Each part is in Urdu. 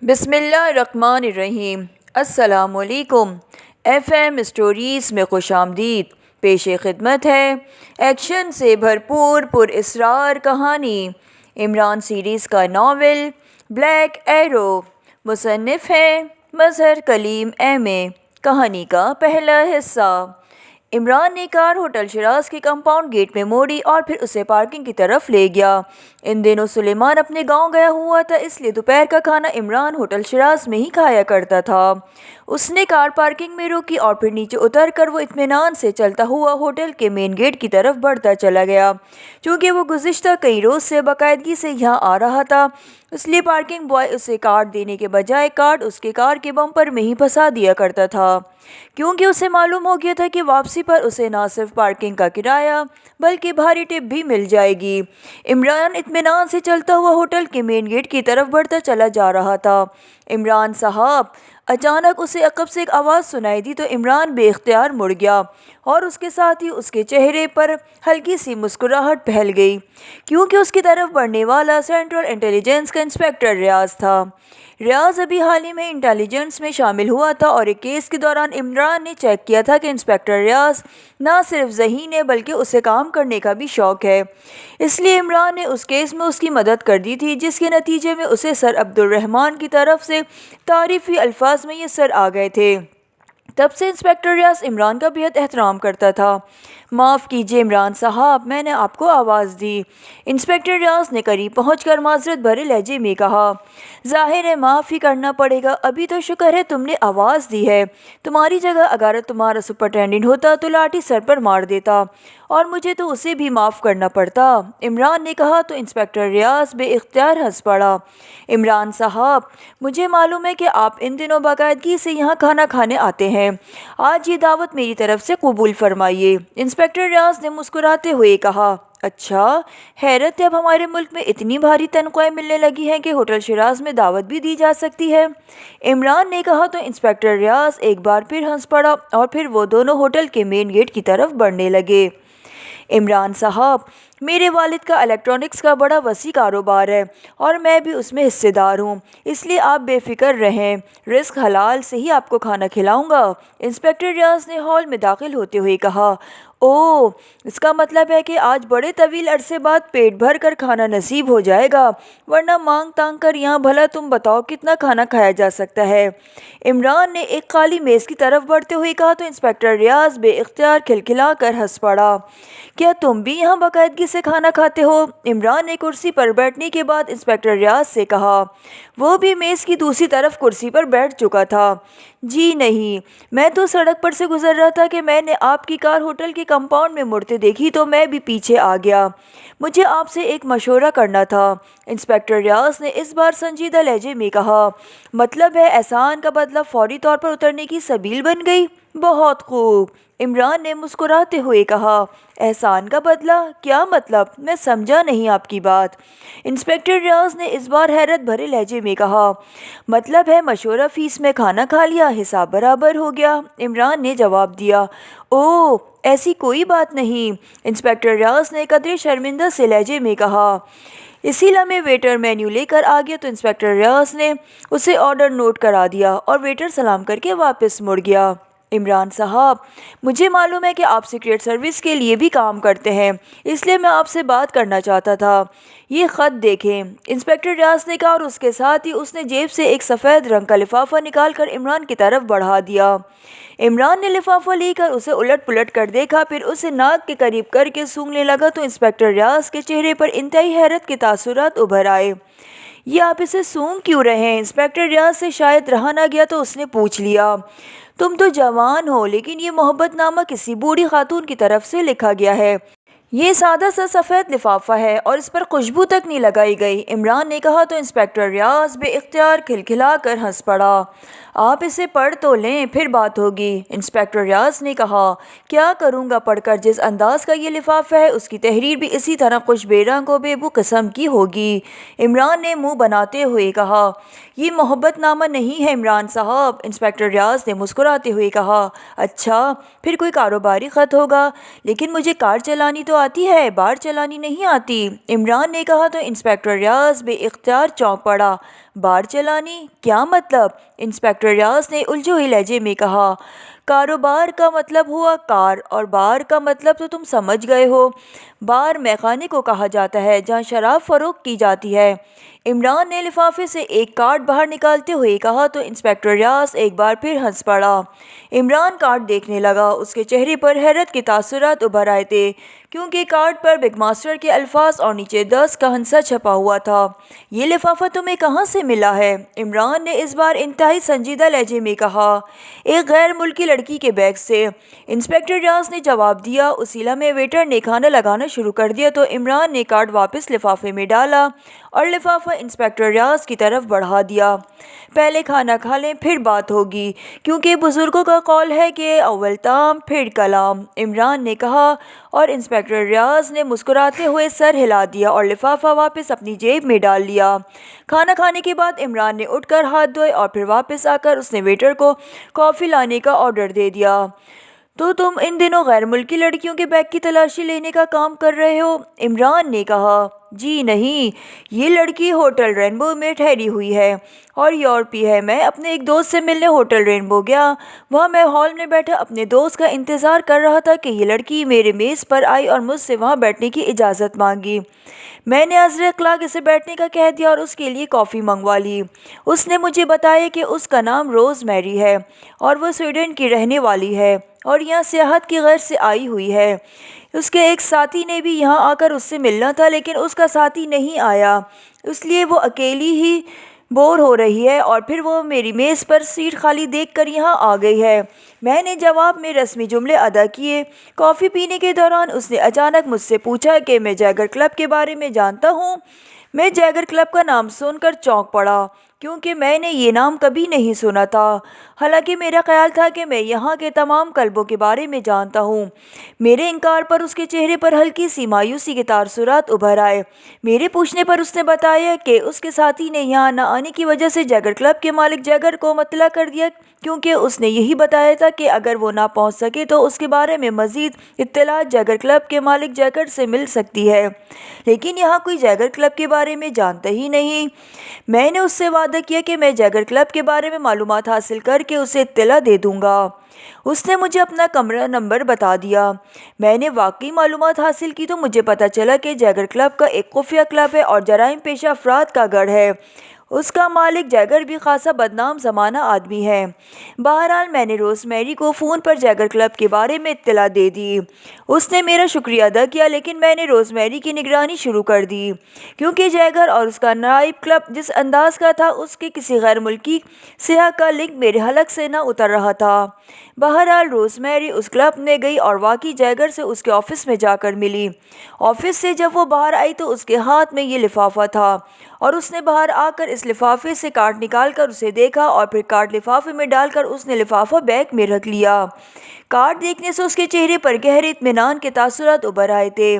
بسم اللہ الرحمن الرحیم۔ السلام علیکم۔ ایف ایم اسٹوریز میں خوش آمدید۔ پیش خدمت ہے ایکشن سے بھرپور پر اسرار کہانی عمران سیریز کا ناول بلیک ایرو۔ مصنف ہیں مظہر کلیم ایم اے۔ کہانی کا پہلا حصہ۔ عمران نے کار ہوٹل شیراز کے کمپاؤنڈ گیٹ میں موڑی اور پھر اسے پارکنگ کی طرف لے گیا۔ ان دنوں سلیمان اپنے گاؤں گیا ہوا تھا، اس لیے دوپہر کا کھانا عمران ہوٹل شیراز میں ہی کھایا کرتا تھا۔ اس نے کار پارکنگ میں روکی اور پھر نیچے اتر کر وہ اطمینان سے چلتا ہوا ہوٹل کے مین گیٹ کی طرف بڑھتا چلا گیا۔ چونکہ وہ گزشتہ کئی روز سے باقاعدگی سے یہاں آ رہا تھا، اس لیے پارکنگ بوائے اسے کارڈ دینے کے بجائے کارڈ اس کے کار کے بمپر میں ہی پھنسا دیا کرتا تھا، کیونکہ اسے معلوم ہو گیا تھا کہ واپسی پر اسے نہ صرف پارکنگ کا کرایہ بلکہ بھاری ٹپ بھی مل جائے گی۔ عمران اطمینان سے چلتا ہوا ہوٹل کے مین گیٹ کی طرف بڑھتا چلا جا رہا تھا۔ عمران صاحب! اچانک اسے عقب سے ایک آواز سنائی دی تو عمران بے اختیار مڑ گیا اور اس کے ساتھ ہی اس کے چہرے پر ہلکی سی مسکراہٹ پھیل گئی، کیونکہ اس کی طرف بڑھنے والا سینٹرل انٹیلیجنس کا انسپکٹر ریاض تھا۔ ریاض ابھی حال ہی میں انٹیلیجنس میں شامل ہوا تھا اور ایک کیس کے دوران عمران نے چیک کیا تھا کہ انسپکٹر ریاض نہ صرف ذہین ہے بلکہ اسے کام کرنے کا بھی شوق ہے۔ اس لیے عمران نے اس کیس میں اس کی مدد کر دی تھی، جس کے نتیجے میں اسے سر عبدالرحمن کی طرف سے تعریفی الفاظ میسر آ گئے تھے۔ تب سے انسپکٹر ریاض عمران کا بہت احترام کرتا تھا۔ معاف کیجیے عمران صاحب، میں نے آپ کو آواز دی، انسپکٹر ریاض نے قریب پہنچ کر معذرت بھرے لہجے میں کہا۔ ظاہر ہے معاف ہی کرنا پڑے گا، ابھی تو شکر ہے تم نے آواز دی ہے، تمہاری جگہ اگر تمہارا سپرنٹینڈنٹ ہوتا تو لاٹھی سر پر مار دیتا اور مجھے تو اسے بھی معاف کرنا پڑتا، عمران نے کہا تو انسپکٹر ریاض بے اختیار ہنس پڑا۔ عمران صاحب، مجھے معلوم ہے کہ آپ ان دنوں باقاعدگی سے یہاں کھانا کھانے آتے ہیں، آج یہ دعوت میری طرف سے قبول فرمائیے، انسپکٹر ریاض نے مسکراتے ہوئے کہا۔ اچھا، حیرت ہے اب ہمارے ملک میں اتنی بھاری تنخواہیں ملنے لگی ہیں کہ ہوٹل شیراز میں دعوت بھی دی جا سکتی ہے، عمران نے کہا تو انسپکٹر ریاض ایک بار پھر ہنس پڑا اور پھر وہ دونوں ہوٹل کے مین گیٹ کی طرف بڑھنے لگے۔ عمران صاحب، میرے والد کا الیکٹرانکس کا بڑا وسیع کاروبار ہے اور میں بھی اس میں حصے دار ہوں، اس لیے آپ بے فکر رہیں، رزق حلال سے ہی آپ کو کھانا کھلاؤں گا، انسپکٹر ریاض نے ہال میں داخل ہوتے ہوئے کہا۔ اوہ، اس کا مطلب ہے کہ آج بڑے طویل عرصے بعد پیٹ بھر کر کھانا نصیب ہو جائے گا، ورنہ مانگ تانگ کر یہاں بھلا تم بتاؤ کتنا کھانا کھایا جا سکتا ہے، عمران نے ایک خالی میز کی طرف بڑھتے ہوئے کہا تو انسپکٹر ریاض بے اختیار کھلکھلا کر ہنس پڑا۔ کیا تم بھی یہاں باقاعدگی سے کھانا کھاتے ہو؟ عمران نے کرسی پر بیٹھنے کے بعد انسپکٹر ریاض سے کہا۔ وہ بھی میز کی دوسری طرف کرسی پر بیٹھ چکا تھا۔ جی نہیں، میں تو سڑک پر سے گزر رہا تھا کہ میں نے آپ کی کار ہوٹل کے کمپاؤنڈ میں مڑتے دیکھی تو میں بھی پیچھے آ گیا، مجھے آپ سے ایک مشورہ کرنا تھا، انسپکٹر ریاض نے اس بار سنجیدہ لہجے میں کہا۔ مطلب ہے احسان کا بدلہ فوری طور پر اترنے کی سبیل بن گئی؟ بہت خوب، عمران نے مسکراتے ہوئے کہا۔ احسان کا بدلہ؟ کیا مطلب؟ میں سمجھا نہیں آپ کی بات، انسپکٹر ریاض نے اس بار حیرت بھرے لہجے میں کہا۔ مطلب ہے مشورہ فیس میں کھانا کھا لیا، حساب برابر ہو گیا، عمران نے جواب دیا۔ اوہ، ایسی کوئی بات نہیں، انسپکٹر ریاض نے قدرے شرمندہ سے لہجے میں کہا۔ اسی لمحے ویٹر مینیو لے کر آ گیا تو انسپکٹر ریاض نے اسے آرڈر نوٹ کرا دیا اور ویٹر سلام کر کے واپس مڑ گیا۔ عمران صاحب، مجھے معلوم ہے کہ آپ سیکریٹ سروس کے لیے بھی کام کرتے ہیں، اس لیے میں آپ سے بات کرنا چاہتا تھا، یہ خط دیکھیں، انسپکٹر ریاض نے کہا اور اس کے ساتھ ہی اس نے جیب سے ایک سفید رنگ کا لفافہ نکال کر عمران کی طرف بڑھا دیا۔ عمران نے لفافہ لے کر اسے الٹ پلٹ کر دیکھا، پھر اسے ناک کے قریب کر کے سونگھنے لگا تو انسپکٹر ریاض کے چہرے پر انتہائی حیرت کے تاثرات ابھر آئے۔ یہ آپ اسے سونگھ کیوں رہے ہیں؟ انسپکٹر ریاض سے شاید رہا نہ گیا تو اس نے پوچھ لیا۔ تم تو جوان ہو، لیکن یہ محبت نامہ کسی بوڑھی خاتون کی طرف سے لکھا گیا ہے، یہ سادہ سا سفید لفافہ ہے اور اس پر خوشبو تک نہیں لگائی گئی، عمران نے کہا تو انسپکٹر ریاض بے اختیار کھلکھلا کر ہنس پڑا۔ آپ اسے پڑھ تو لیں، پھر بات ہوگی، انسپکٹر ریاض نے کہا۔ کیا کروں گا پڑھ کر؟ جس انداز کا یہ لفافہ ہے اس کی تحریر بھی اسی طرح خوش بے رنگ و بے بو قسم کی ہوگی، عمران نے منہ بناتے ہوئے کہا۔ یہ محبت نامہ نہیں ہے عمران صاحب، انسپکٹر ریاض نے مسکراتے ہوئے کہا۔ اچھا، پھر کوئی کاروباری خط ہوگا، لیکن مجھے کار چلانی تو آتی ہے، بار چلانی نہیں آتی، عمران نے کہا تو انسپکٹر ریاض بے اختیار چونک پڑا۔ بار چلانی؟ کیا مطلب؟ انسپکٹر ریاض نے الجھے ہوئے لہجے میں کہا۔ کاروبار کا مطلب ہوا کار، اور بار کا مطلب تو تم سمجھ گئے ہو۔ بار میخانے کو کہا جاتا ہے جہاں شراب فروخت کی جاتی ہے۔ عمران نے لفافے سے ایک کارڈ باہر نکالتے ہوئے کہا تو انسپکٹر ریاض ایک بار پھر ہنس پڑا۔ عمران کارڈ دیکھنے لگا۔ اس کے چہرے پر حیرت کے تاثرات ابھر آئے تھے، کیونکہ کارڈ پر بگ ماسٹر کے الفاظ اور نیچے 10 کا ہنسا چھپا ہوا تھا۔ یہ لفافہ تمہیں کہاں سے ملا ہے؟ عمران نے اس بار انتہائی سنجیدہ لہجے میں کہا۔ ایک غیر ملکی لڑکی کے بیگ سے، انسپکٹر ریاض نے جواب دیا۔ اسی لمحے ویٹر نے کھانا لگانا شروع کر دیا تو عمران نے کارڈ واپس لفافے میں ڈالا اور لفافہ انسپکٹر ریاض کی طرف بڑھا دیا۔ پہلے کھانا کھا لیں پھر بات ہوگی، کیونکہ بزرگوں کا قول ہے کہ اول طعام پھر کلام، عمران نے کہا، اور انسپکٹر ریاض نے مسکراتے ہوئے سر ہلا دیا اور لفافہ واپس اپنی جیب میں ڈال لیا۔ کھانا کھانے کے بعد عمران نے اٹھ کر ہاتھ دھوئے اور پھر واپس آ کر اس نے ویٹر کو کافی لانے کا آرڈر دے دیا۔ تو تم ان دنوں غیر ملکی لڑکیوں کے بیگ کی تلاشی لینے کا کام کر رہے ہو؟ عمران نے کہا۔ جی نہیں، یہ لڑکی ہوٹل رینبو میں ٹھہری ہوئی ہے اور یورپی ہے۔ میں اپنے ایک دوست سے ملنے ہوٹل رینبو گیا۔ وہاں میں ہال میں بیٹھا اپنے دوست کا انتظار کر رہا تھا کہ یہ لڑکی میرے میز پر آئی اور مجھ سے وہاں بیٹھنے کی اجازت مانگی۔ میں نے عذر اخلاق اسے بیٹھنے کا کہہ دیا اور اس کے لیے کافی منگوا لی۔ اس نے مجھے بتایا کہ اس کا نام روز میری ہے اور وہ سویڈن کی رہنے والی ہے اور یہاں سیاحت کی غرض سے آئی ہوئی ہے۔ اس کے ایک ساتھی نے بھی یہاں آ کر اس سے ملنا تھا، لیکن اس کا ساتھی نہیں آیا، اس لیے وہ اکیلی ہی بور ہو رہی ہے اور پھر وہ میری میز پر سیٹ خالی دیکھ کر یہاں آ گئی ہے۔ میں نے جواب میں رسمی جملے ادا کیے۔ کافی پینے کے دوران اس نے اچانک مجھ سے پوچھا کہ میں جیگر کلب کے بارے میں جانتا ہوں۔ میں جیگر کلب کا نام سن کر چونک پڑا، کیونکہ میں نے یہ نام کبھی نہیں سنا تھا، حالانکہ میرا خیال تھا کہ میں یہاں کے تمام کلبوں کے بارے میں جانتا ہوں۔ میرے انکار پر اس کے چہرے پر ہلکی سی مایوسی کے تاثرات ابھر آئے۔ میرے پوچھنے پر اس نے بتایا کہ اس کے ساتھی نے یہاں نہ آنے کی وجہ سے جیگر کلب کے مالک جیگر کو مطلع کر دیا، کیونکہ اس نے یہی بتایا تھا کہ اگر وہ نہ پہنچ سکے تو اس کے بارے میں مزید اطلاعات جیگر کلب کے مالک جیگر سے مل سکتی ہے، لیکن یہاں کوئی جیگر کلب کے بارے میں جانتا ہی نہیں۔ میں نے اس سے وعدہ کیا کہ میں جیگر کلب کے بارے میں معلومات حاصل کر کے اسے اطلاع دے دوں گا۔ اس نے مجھے اپنا کمرہ نمبر بتا دیا۔ میں نے واقعی معلومات حاصل کی تو مجھے پتہ چلا کہ جیگر کلب کا ایک خفیہ کلب ہے اور جرائم پیشہ افراد کا گڑھ ہے۔ اس کا مالک جیگر بھی خاصا بدنام زمانہ آدمی ہے۔ بہرحال میں نے روز میری کو فون پر جیگر کلب کے بارے میں اطلاع دے دی۔ اس نے میرا شکریہ ادا کیا، لیکن میں نے روز میری کی نگرانی شروع کر دی، کیونکہ جیگر اور اس کا نائب کلب جس انداز کا تھا، اس کے کسی غیر ملکی سیاح کا لنک میرے حلق سے نہ اتر رہا تھا۔ بہرحال روز میری اس کلب میں گئی اور واقعی جیگر سے اس کے آفس میں جا کر ملی۔ آفس سے جب وہ باہر آئی تو اس کے ہاتھ میں یہ لفافہ تھا اور اس نے باہر آ کر اس لفافے سے کارڈ نکال کر اسے دیکھا اور پھر کارڈ لفافے میں ڈال کر اس نے لفافہ بیگ میں رکھ لیا۔ کارڈ دیکھنے سے اس کے چہرے پر گہرے اطمینان کے تاثرات ابھر آئے تھے۔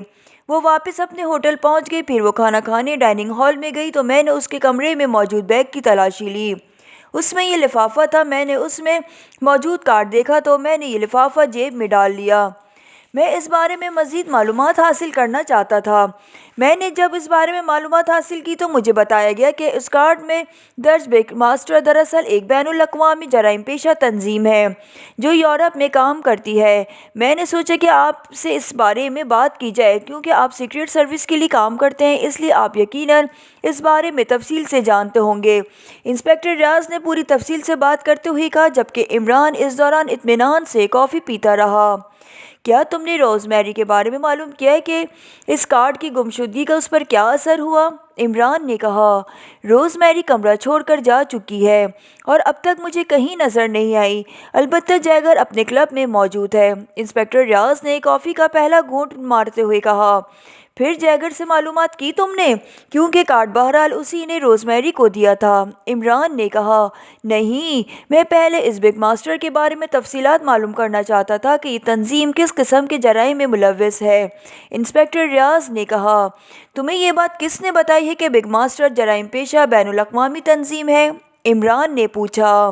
وہ واپس اپنے ہوٹل پہنچ گئی۔ پھر وہ کھانا کھانے ڈائننگ ہال میں گئی تو میں نے اس کے کمرے میں موجود بیگ کی تلاشی لی۔ اس میں یہ لفافہ تھا۔ میں نے اس میں موجود کارڈ دیکھا تو میں نے یہ لفافہ جیب میں ڈال لیا۔ میں اس بارے میں مزید معلومات حاصل کرنا چاہتا تھا۔ میں نے جب اس بارے میں معلومات حاصل کی تو مجھے بتایا گیا کہ اس کارڈ میں درج بگ ماسٹر دراصل ایک بین الاقوامی جرائم پیشہ تنظیم ہے جو یورپ میں کام کرتی ہے۔ میں نے سوچا کہ آپ سے اس بارے میں بات کی جائے، کیونکہ آپ سیکرٹ سروس کے لیے کام کرتے ہیں، اس لیے آپ یقیناً اس بارے میں تفصیل سے جانتے ہوں گے۔ انسپکٹر ریاض نے پوری تفصیل سے بات کرتے ہوئے کہا، جبکہ عمران اس دوران اطمینان سے کافی پیتا رہا۔ کیا تم نے روز میری کے بارے میں معلوم کیا ہے کہ اس کارڈ کی گمشدگی کا اس پر کیا اثر ہوا؟ عمران نے کہا۔ روز میری کمرہ چھوڑ کر جا چکی ہے اور اب تک مجھے کہیں نظر نہیں آئی، البتہ جیگر اپنے کلب میں موجود ہے۔ انسپکٹر ریاض نے کافی کا پہلا گھونٹ مارتے ہوئے کہا۔ پھر جیگر سے معلومات کی تم نے؟ کیونکہ کارڈ بہرحال اسی نے روز میری کو دیا تھا، عمران نے کہا۔ نہیں، میں پہلے اس بگ ماسٹر کے بارے میں تفصیلات معلوم کرنا چاہتا تھا کہ یہ تنظیم کس قسم کے جرائم میں ملوث ہے، انسپکٹر ریاض نے کہا۔ تمہیں یہ بات کس نے بتائی ہے کہ بگ ماسٹر جرائم پیشہ بین الاقوامی تنظیم ہے؟ عمران نے پوچھا۔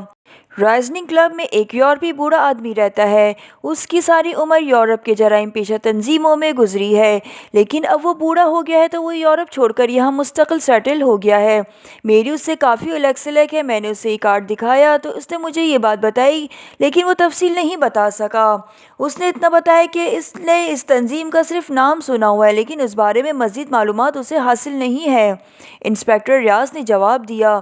رائزننگ کلب میں ایک یورپی بوڑھا آدمی رہتا ہے۔ اس کی ساری عمر یورپ کے جرائم پیشہ تنظیموں میں گزری ہے، لیکن اب وہ بوڑھا ہو گیا ہے تو وہ یورپ چھوڑ کر یہاں مستقل سیٹل ہو گیا ہے۔ میری اس سے کافی الیگ سلیگ ہے۔ میں نے اسے یہ کارڈ دکھایا تو اس نے مجھے یہ بات بتائی، لیکن وہ تفصیل نہیں بتا سکا۔ اس نے اتنا بتایا کہ اس نے اس تنظیم کا صرف نام سنا ہوا ہے، لیکن اس بارے میں مزید معلومات اسے حاصل نہیں ہے۔ انسپکٹر ریاض نے جواب دیا،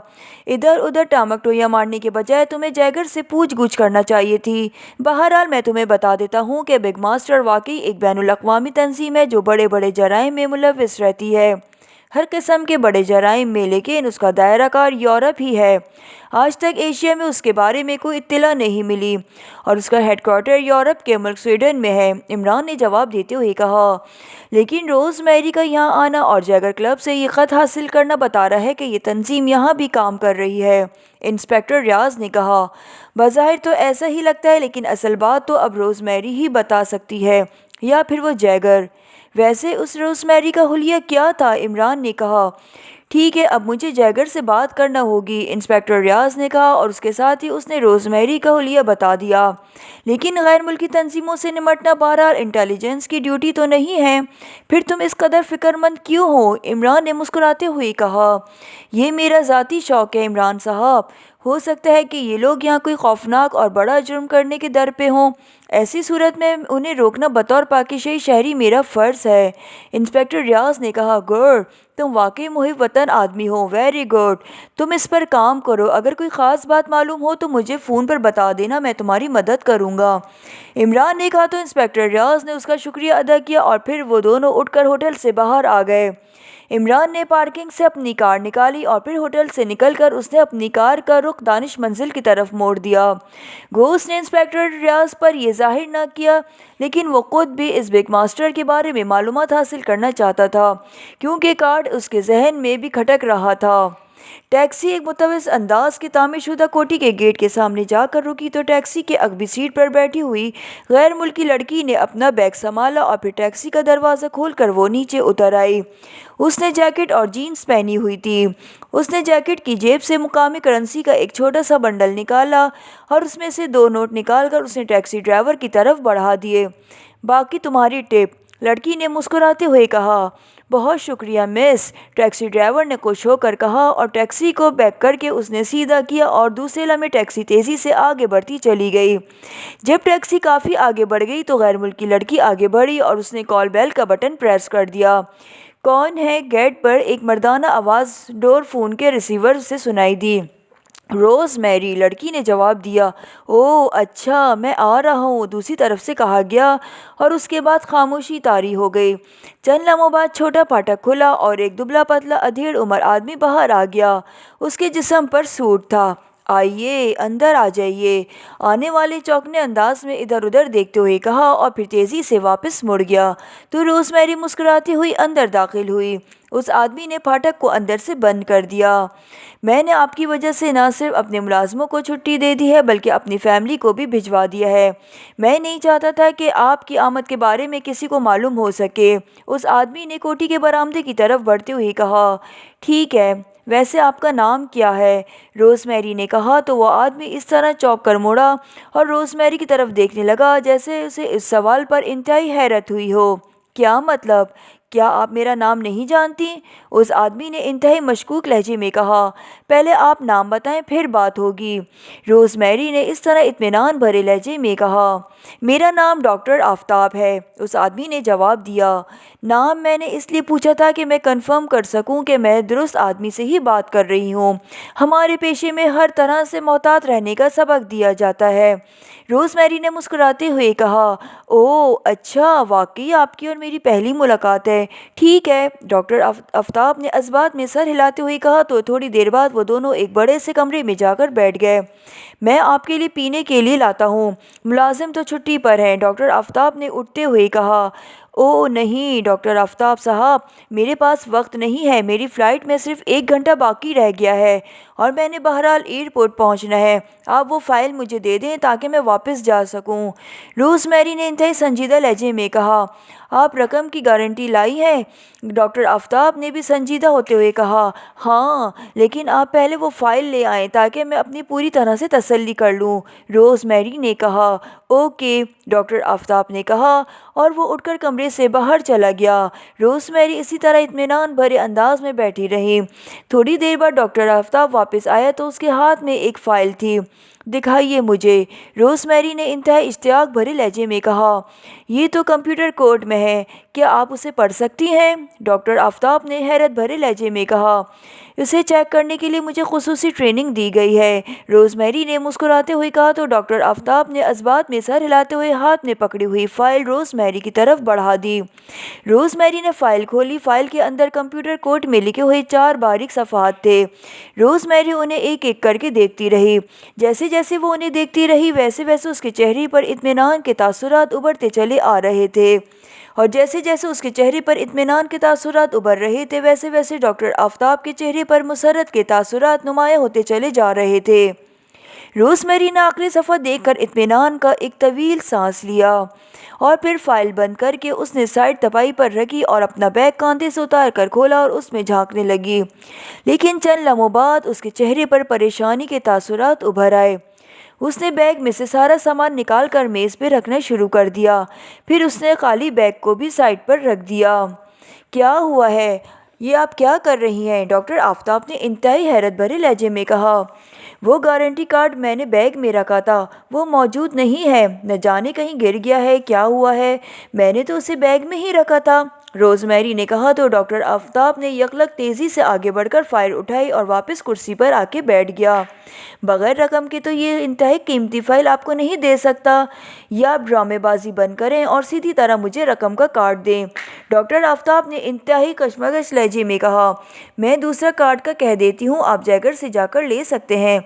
ادھر ادھر ٹامک ٹوئیاں مارنے کے بجائے تمہیں جیگر سے پوچھ گچھ کرنا چاہیے تھی۔ بہرحال میں تمہیں بتا دیتا ہوں کہ بگ ماسٹر واقعی ایک بین الاقوامی تنظیم ہے جو بڑے بڑے جرائم میں ملوث رہتی ہے، ہر قسم کے بڑے جرائم میں، لیکن اس کا دائرہ کار یورپ ہی ہے۔ آج تک ایشیا میں اس کے بارے میں کوئی اطلاع نہیں ملی، اور اس کا ہیڈ کوارٹر یورپ کے ملک سویڈن میں ہے۔ عمران نے جواب دیتے ہوئے کہا، لیکن روز میری کا یہاں آنا اور جیگر کلب سے یہ خط حاصل کرنا بتا رہا ہے کہ یہ تنظیم یہاں بھی کام کر رہی ہے۔ انسپکٹر ریاض نے کہا، بظاہر تو ایسا ہی لگتا ہے، لیکن اصل بات تو اب روز میری ہی بتا سکتی ہے، یا پھر وہ جیگر۔ ویسے اس روز میری کا حلیہ کیا تھا؟ عمران نے کہا۔ ٹھیک ہے، اب مجھے جیگر سے بات کرنا ہوگی، انسپکٹر ریاض نے کہا، اور اس کے ساتھ ہی اس نے روز میری کا حلیہ بتا دیا۔ لیکن غیر ملکی تنظیموں سے نمٹنا بہرحال انٹیلیجنس کی ڈیوٹی تو نہیں ہے، پھر تم اس قدر فکر مند کیوں ہو؟ عمران نے مسکراتے ہوئے کہا، یہ میرا ذاتی شوق ہے عمران صاحب۔ ہو سکتا ہے کہ یہ لوگ یہاں کوئی خوفناک اور بڑا جرم کرنے کے در پہ ہوں، ایسی صورت میں انہیں روکنا بطور پاکیزائی شہری میرا فرض ہے۔ انسپکٹر ریاض نے کہا، گڈ، تم واقعی محب وطن آدمی ہو، ویری گڈ، تم اس پر کام کرو۔ اگر کوئی خاص بات معلوم ہو تو مجھے فون پر بتا دینا، میں تمہاری مدد کروں گا۔ عمران نے کہا تو انسپکٹر ریاض نے اس کا شکریہ ادا کیا، اور پھر وہ دونوں اٹھ کر ہوٹل سے باہر آ گئے۔ عمران نے پارکنگ سے اپنی کار نکالی، اور پھر ہوٹل سے نکل کر اس نے اپنی کار کا رخ دانش منزل کی طرف موڑ دیا۔ گو اس نے انسپکٹر ریاض پر یہ ظاہر نہ کیا، لیکن وہ خود بھی اس بگ ماسٹر کے بارے میں معلومات حاصل کرنا چاہتا تھا، کیونکہ کارڈ اس کے ذہن میں بھی کھٹک رہا تھا۔ ٹیکسی ایک متوسط انداز کی تعمیر شدہ کوٹھی کے گیٹ کے سامنے جا کر رکی تو ٹیکسی کے عقبی سیٹ پر بیٹھی ہوئی غیر ملکی لڑکی نے اپنا بیگ سنبھالا، اور پھر ٹیکسی کا دروازہ کھول کر وہ نیچے اتر آئی۔ اس نے جیکٹ اور جینز پہنی ہوئی تھی۔ اس نے جیکٹ کی جیب سے مقامی کرنسی کا ایک چھوٹا سا بنڈل نکالا، اور اس میں سے 2 نوٹ نکال کر اس نے ٹیکسی ڈرائیور کی طرف بڑھا دیے۔ باقی تمہاری ٹپ، لڑکی نے مسکراتے ہوئے کہا۔ بہت شکریہ مس، ٹیکسی ڈرائیور نے خوش ہو کر کہا، اور ٹیکسی کو بیک کر کے اس نے سیدھا کیا، اور دوسرے لمحے ٹیکسی تیزی سے آگے بڑھتی چلی گئی۔ جب ٹیکسی کافی آگے بڑھ گئی تو غیر ملکی لڑکی آگے بڑھی، اور اس نے کال بیل کا بٹن پریس کر دیا۔ کون ہے؟ گیٹ پر ایک مردانہ آواز ڈور فون کے ریسیور سے سنائی دی۔ روز میری، لڑکی نے جواب دیا۔ اوہ اچھا، میں آ رہا ہوں، دوسری طرف سے کہا گیا، اور اس کے بعد خاموشی طاری ہو گئی۔ چند لمحوں بعد چھوٹا پھاٹک کھلا، اور ایک دبلا پتلا ادھیڑ عمر آدمی باہر آ گیا۔ اس کے جسم پر سوٹ تھا۔ آئیے، اندر آ جائیے، آنے والے چوکنے انداز میں ادھر ادھر دیکھتے ہوئے کہا، اور پھر تیزی سے واپس مڑ گیا۔ تو روز میری مسکراتی ہوئی اندر داخل ہوئی۔ اس آدمی نے پھاٹک کو اندر سے بند کر دیا۔ میں نے آپ کی وجہ سے نہ صرف اپنے ملازموں کو چھٹی دے دی ہے، بلکہ اپنی فیملی کو بھی بھجوا دیا ہے۔ میں نہیں چاہتا تھا کہ آپ کی آمد کے بارے میں کسی کو معلوم ہو سکے۔ اس آدمی نے کوٹھی کے برآمدے کی طرف بڑھتے ہوئے کہا۔ ٹھیک ہے، ویسے آپ کا نام کیا ہے؟ روز میری نے کہا تو وہ آدمی اس طرح چونک کر مڑا اور روز میری کی طرف دیکھنے لگا جیسے اسے اس سوال پر انتہائی حیرت ہوئی ہو۔ کیا مطلب؟ کیا آپ میرا نام نہیں جانتی؟ اس آدمی نے انتہائی مشکوک لہجے میں کہا۔ پہلے آپ نام بتائیں، پھر بات ہوگی، روز میری نے اس طرح اطمینان بھرے لہجے میں کہا۔ میرا نام ڈاکٹر آفتاب ہے، اس آدمی نے جواب دیا۔ نام میں نے اس لیے پوچھا تھا کہ میں کنفرم کر سکوں کہ میں درست آدمی سے ہی بات کر رہی ہوں۔ ہمارے پیشے میں ہر طرح سے محتاط رہنے کا سبق دیا جاتا ہے، روز میری نے مسکراتے ہوئے کہا۔ اوہ اچھا، واقعی آپ کی اور میری پہلی ملاقات ہے۔ ٹھیک ہے، ڈاکٹر آفتاب نے اس بات میں سر ہلاتے ہوئے کہا تو تھوڑی دیر بعد وہ دونوں ایک بڑے سے کمرے میں جا کر بیٹھ گئے۔ میں آپ کے لیے پینے کے لیے لاتا ہوں، ملازم تو چھٹی پر ہیں، ڈاکٹر آفتاب نے اٹھتے ہوئے کہا۔ اوہ نہیں ڈاکٹر آفتاب صاحب، میرے پاس وقت نہیں ہے، میری فلائٹ میں صرف 1 گھنٹہ باقی رہ گیا ہے اور میں نے بہرحال ایئرپورٹ پہنچنا ہے۔ آپ وہ فائل مجھے دے دیں تاکہ میں واپس جا سکوں۔ روز میری نے انتہائی سنجیدہ لہجے میں کہا۔ آپ رقم کی گارنٹی لائی ہیں؟ ڈاکٹر آفتاب نے بھی سنجیدہ ہوتے ہوئے کہا۔ ہاں، لیکن آپ پہلے وہ فائل لے آئیں تاکہ میں اپنی پوری طرح سے تسلی کر لوں، روز میری نے کہا۔ اوکے، ڈاکٹر آفتاب نے کہا اور وہ اٹھ کر کمرے سے باہر چلا گیا۔ روز میری اسی طرح اطمینان بھرے انداز میں بیٹھی رہی۔ تھوڑی دیر بعد ڈاکٹر آفتاب واپس آیا تو اس کے ہاتھ میں ایک فائل تھی۔ دکھائیے مجھے، روز میری نے انتہائی اشتیاق بھرے لہجے میں کہا۔ یہ تو کمپیوٹر کوڈ میں ہے، کیا آپ اسے پڑھ سکتی ہیں؟ ڈاکٹر آفتاب نے حیرت بھرے لہجے میں کہا۔ اسے چیک کرنے کے لیے مجھے خصوصی ٹریننگ دی گئی ہے، روز میری نے مسکراتے ہوئے کہا تو ڈاکٹر آفتاب نے اثبات میں سر ہلاتے ہوئے ہاتھ میں پکڑی ہوئی فائل روز میری کی طرف بڑھا دی۔ روز میری نے فائل کھولی۔ فائل کے اندر کمپیوٹر کوڈ میں لکھے ہوئے 4 باریک صفحات تھے۔ روز میری انہیں ایک ایک کر کے دیکھتی رہی۔ جیسے جیسے وہ انہیں دیکھتی رہی ویسے ویسے اس کے چہرے پر اطمینان کے تاثرات ابھرتے چلے آ رہے تھے، اور جیسے جیسے اس کے چہرے پر اطمینان کے تاثرات ابھر رہے تھے ویسے ویسے ڈاکٹر آفتاب کے چہرے پر مسرت کے تاثرات نمایاں ہوتے چلے جا رہے تھے۔ روز میری نے آخری صفحہ دیکھ کر اطمینان کا ایک طویل سانس لیا اور پھر فائل بند کر کے اس نے سائیڈ تپائی پر رکھی اور اپنا بیگ کاندھے سے اتار کر کھولا اور اس میں جھانکنے لگی، لیکن چند لمحوں بعد اس کے چہرے پر پریشانی کے تاثرات ابھر آئے۔ اس نے بیگ میں سے سارا سامان نکال کر میز پہ رکھنا شروع کر دیا، پھر اس نے خالی بیگ کو بھی سائیڈ پر رکھ دیا۔ کیا ہوا ہے؟ یہ آپ کیا کر رہی ہیں؟ ڈاکٹر آفتاب نے انتہائی حیرت بھرے لہجے میں کہا۔ وہ گارنٹی کارڈ میں نے بیگ میں رکھا تھا، وہ موجود نہیں ہے، نہ جانے کہیں گر گیا ہے، کیا ہوا ہے؟ میں نے تو اسے بیگ میں ہی رکھا تھا، روز میری نے کہا تو ڈاکٹر آفتاب نے یکلک تیزی سے آگے بڑھ کر فائل اٹھائی اور واپس کرسی پر آ کے بیٹھ گیا۔ بغیر رقم کے تو یہ انتہائی قیمتی فائل آپ کو نہیں دے سکتا، یا آپ ڈرامے بازی بند کریں اور سیدھی طرح مجھے رقم کا کارڈ دیں، ڈاکٹر آفتاب نے انتہائی کشمکش لہجے میں کہا۔ میں دوسرا کارڈ کا کہہ دیتی ہوں، آپ جیگر سے جا کر لے سکتے ہیں،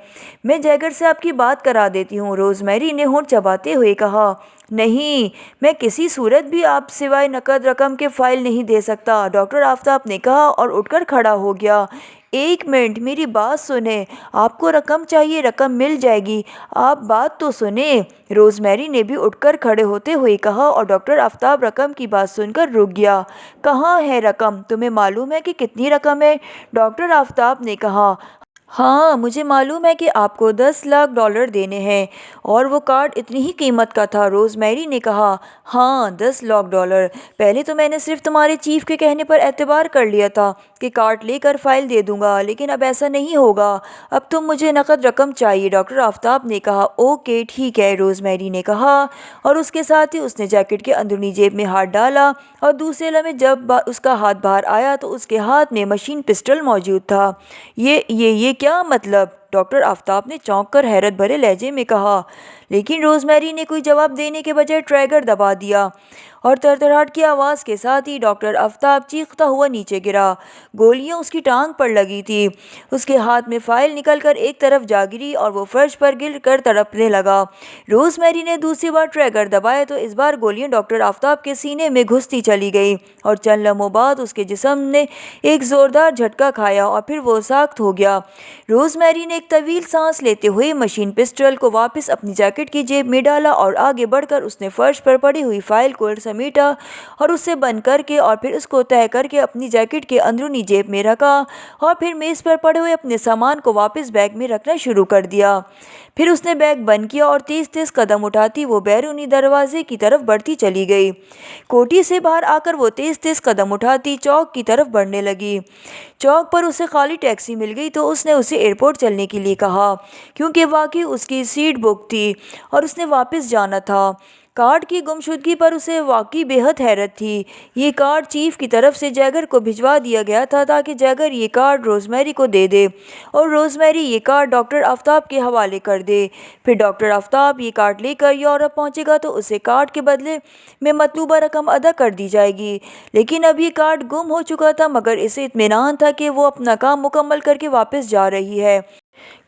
میں جیگر سے آپ کی بات کرا دیتی ہوں، روز میری نے ہونٹ چباتے ہوئے کہا۔ نہیں، میں کسی صورت بھی آپ سوائے نقد رقم کے فائل نہیں دے سکتا، ڈاکٹر آفتاب نے کہا اور اٹھ کر کھڑا ہو گیا۔ ایک منٹ، میری بات سنیں، آپ کو رقم چاہیے، رقم مل جائے گی، آپ بات تو سنیں، روز میری نے بھی اٹھ کر کھڑے ہوتے ہوئے کہا اور ڈاکٹر آفتاب رقم کی بات سن کر رک گیا۔ کہاں ہے رقم؟ تمہیں معلوم ہے کہ کتنی رقم ہے؟ ڈاکٹر آفتاب نے کہا۔ ہاں، مجھے معلوم ہے کہ آپ کو $10 لاکھ دینے ہیں، اور وہ کارڈ اتنی ہی قیمت کا تھا، روز میری نے کہا۔ ہاں، $10 لاکھ۔ پہلے تو میں نے صرف تمہارے چیف کے کہنے پر اعتبار کر لیا تھا کہ کارڈ لے کر فائل دے دوں گا، لیکن اب ایسا نہیں ہوگا، اب تم مجھے نقد رقم چاہیے، ڈاکٹر آفتاب نے کہا۔ اوکے ٹھیک ہے، روز میری نے کہا، اور اس کے ساتھ ہی اس نے جیکٹ کے اندرونی جیب میں ہاتھ ڈالا، اور دوسرے لمحے جب اس کا ہاتھ باہر آیا تو اس کے ہاتھ میں مشین پسٹل موجود تھا۔ یہ کیا مطلب؟ ڈاکٹر آفتاب نے چونک کر حیرت بھرے لہجے میں کہا، لیکن روز میری نے کوئی جواب دینے کے بجائے ٹریگر دبا دیا، اور تڑتڑاہٹ کی آواز کے ساتھ ہی ڈاکٹر آفتاب چیختا ہوا نیچے گرا۔ گولیاں اس کی ٹانگ پر لگی تھی۔ اس کے ہاتھ میں فائل نکل کر ایک طرف جا گری اور وہ فرش پر گر کر تڑپنے لگا۔ روز میری نے دوسری بار ٹریگر دبایا تو اس بار گولیاں ڈاکٹر آفتاب کے سینے میں گھستی چلی گئی، اور چند لمحوں بعد اس کے جسم نے ایک زوردار جھٹکا کھایا اور پھر وہ ساخت ہو گیا۔ روز میری نے ایک طویل سانس لیتے ہوئے مشین پسٹل کو واپس اپنی جیکٹ کی جیب میں ڈالا اور آگے بڑھ کر اس نے فرش پر پڑی ہوئی فائل کو سمیٹا اور اسے بند کر کے اور پھر اس کو تہہ کر کے اپنی جیکٹ کے اندرونی جیب میں رکھا، اور پھر میز پر پڑے ہوئے اپنے سامان کو واپس بیگ میں رکھنا شروع کر دیا۔ پھر اس نے بیگ بند کیا اور تیز تیز قدم اٹھاتی وہ بیرونی دروازے کی طرف بڑھتی چلی گئی۔ کوٹھی سے باہر آ کر وہ تیز تیز قدم اٹھاتی چوک کی طرف بڑھنے لگی۔ چوک پر اسے خالی ٹیکسی مل گئی تو اس نے اسے ایئرپورٹ چلنے کے لیے کہا، کیونکہ واقعی اس کی سیٹ بک تھی اور اس نے واپس جانا تھا۔ کارڈ کی گمشدگی پر اسے واقعی بے حد حیرت تھی۔ یہ کارڈ چیف کی طرف سے جیگر کو بھجوا دیا گیا تھا تاکہ جیگر یہ کارڈ روز میری کو دے دے اور روز میری یہ کارڈ ڈاکٹر آفتاب کے حوالے کر دے۔ پھر ڈاکٹر آفتاب یہ کارڈ لے کر یورپ پہنچے گا تو اسے کارڈ کے بدلے میں مطلوبہ رقم ادا کر دی جائے گی، لیکن اب یہ کارڈ گم ہو چکا تھا، مگر اسے اطمینان تھا کہ وہ اپنا کام مکمل کر کے واپس جا رہی ہے۔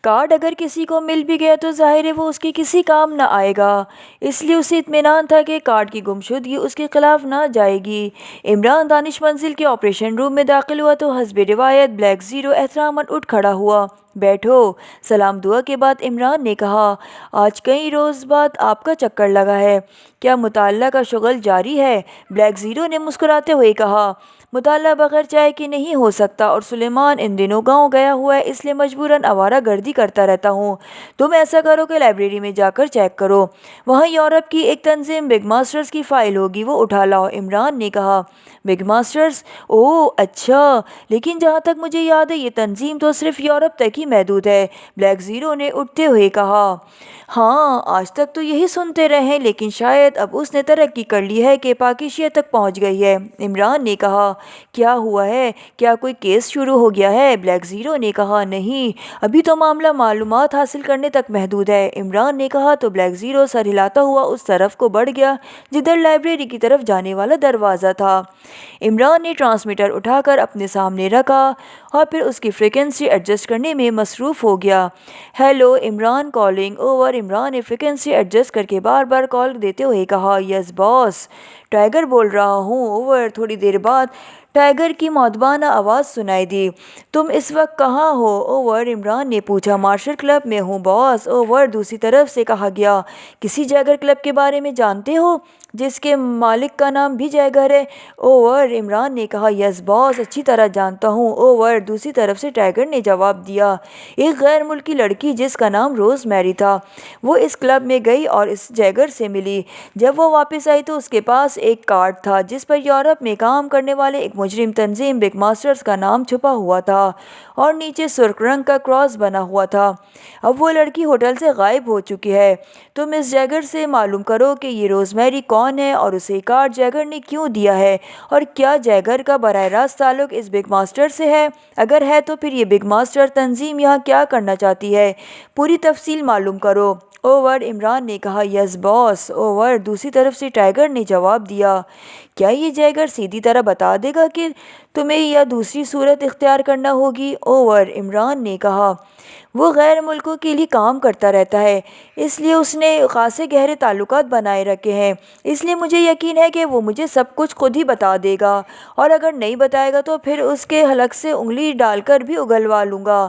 کارڈ اگر کسی کو مل بھی گیا تو ظاہر ہے وہ اس کے کسی کام نہ آئے گا، اس لیے اسے اطمینان تھا کہ کارڈ کی گمشدگی اس کے خلاف نہ جائے گی۔ عمران دانش منزل کے آپریشن روم میں داخل ہوا تو حسب روایت بلیک زیرو احتراماً اٹھ کھڑا ہوا۔ بیٹھو۔ سلام دعا کے بعد عمران نے کہا، آج کئی روز بعد آپ کا چکر لگا ہے، کیا مطالعہ کا شغل جاری ہے؟ بلیک زیرو نے مسکراتے ہوئے کہا، مطالعہ بغیر چائے کے نہیں ہو سکتا، اور سلیمان ان دنوں گاؤں گیا ہوا ہے، اس لیے مجبوراً آوارہ گردی کرتا رہتا ہوں۔ تم ایسا کرو کہ لائبریری میں جا کر چیک کرو، وہاں یورپ کی ایک تنظیم بگ ماسٹرز کی فائل ہوگی، وہ اٹھا لاؤ۔ عمران نے کہا، بگ ماسٹرز؟ اوہ اچھا، لیکن جہاں تک مجھے یاد ہے یہ تنظیم تو صرف یورپ تک ہی محدود ہے۔ بلیک زیرو نے اٹھتے ہوئے کہا، ہاں آج تک تو یہی سنتے رہے، لیکن شاید اب اس نے ترقی کر لی ہے کہ پاکیشیا تک پہنچ گئی ہے۔ عمران نے کہا، کیا ہوا ہے؟ کیا کوئی کیس شروع ہو گیا ہے؟ بلیک زیرو نے کہا، نہیں، ابھی تو معاملہ معلومات حاصل کرنے تک محدود ہے۔ عمران نے کہا تو بلیک زیرو سر ہلاتا ہوا اس طرف کو بڑھ گیا جدھر لائبریری کی طرف جانے والا دروازہ تھا۔ عمران نے ٹرانسمیٹر اٹھا کر اپنے سامنے رکھا اور پھر اس کی فریکوینسی ایڈجسٹ کرنے میں مصروف ہو گیا۔ Hello Imran calling over. Imran نے فریکوینسی ایڈجسٹ کر کے بار بار کال دیتے ہوئے کہا، یس باس، ٹائیگر بول رہا ہوں، اوور۔ تھوڑی دیر بعد ٹائیگر کی مؤدبانہ آواز سنائی دی، تم اس وقت کہاں ہو؟ اوور۔ عمران نے پوچھا، مارشل کلب میں ہوں باس، اوور۔ دوسری طرف سے کہا گیا، کسی جیگر کلب کے بارے میں جانتے ہو جس کے مالک کا نام بھی جیگر ہے؟ اوور۔ عمران نے کہا، یس باس، اچھی طرح جانتا ہوں، اوور۔ دوسری طرف سے ٹائیگر نے جواب دیا، ایک غیر ملکی لڑکی جس کا نام روز میری تھا، وہ اس کلب میں گئی اور اس جیگر سے ملی۔ جب وہ واپس آئی تو اس کے پاس ایک کارڈ تھا جس پر یورپ میں کام کرنے والے ایک مجرم تنظیم بگ ماسٹرز کا نام چھپا ہوا تھا اور نیچے سرخ رنگ کا کراس بنا ہوا تھا۔ اب وہ لڑکی ہوٹل سے غائب ہو چکی ہے۔ تم اس جیگر سے معلوم کرو کہ یہ روز میری کون ہے اور اسے کارڈ جیگر نے کیوں دیا ہے، اور کیا جیگر کا براہ راست تعلق اس بگ ماسٹر سے ہے؟ اگر ہے تو پھر یہ بگ ماسٹر تنظیم یہاں کیا کرنا چاہتی ہے؟ پوری تفصیل معلوم کرو، اوور۔ عمران نے کہا، یس باس، اوور۔ دوسری طرف سے ٹائیگر نے جواب دیا، کیا یہ جیگر سیدھی طرح بتا دے گا کہ تمہیں یا دوسری صورت اختیار کرنا ہوگی؟ اوور۔ عمران نے کہا، وہ غیر ملکوں کے لیے کام کرتا رہتا ہے، اس لیے اس نے خاصے گہرے تعلقات بنائے رکھے ہیں، اس لیے مجھے یقین ہے کہ وہ مجھے سب کچھ خود ہی بتا دے گا، اور اگر نہیں بتائے گا تو پھر اس کے حلق سے انگلی ڈال کر بھی اگلوا لوں گا۔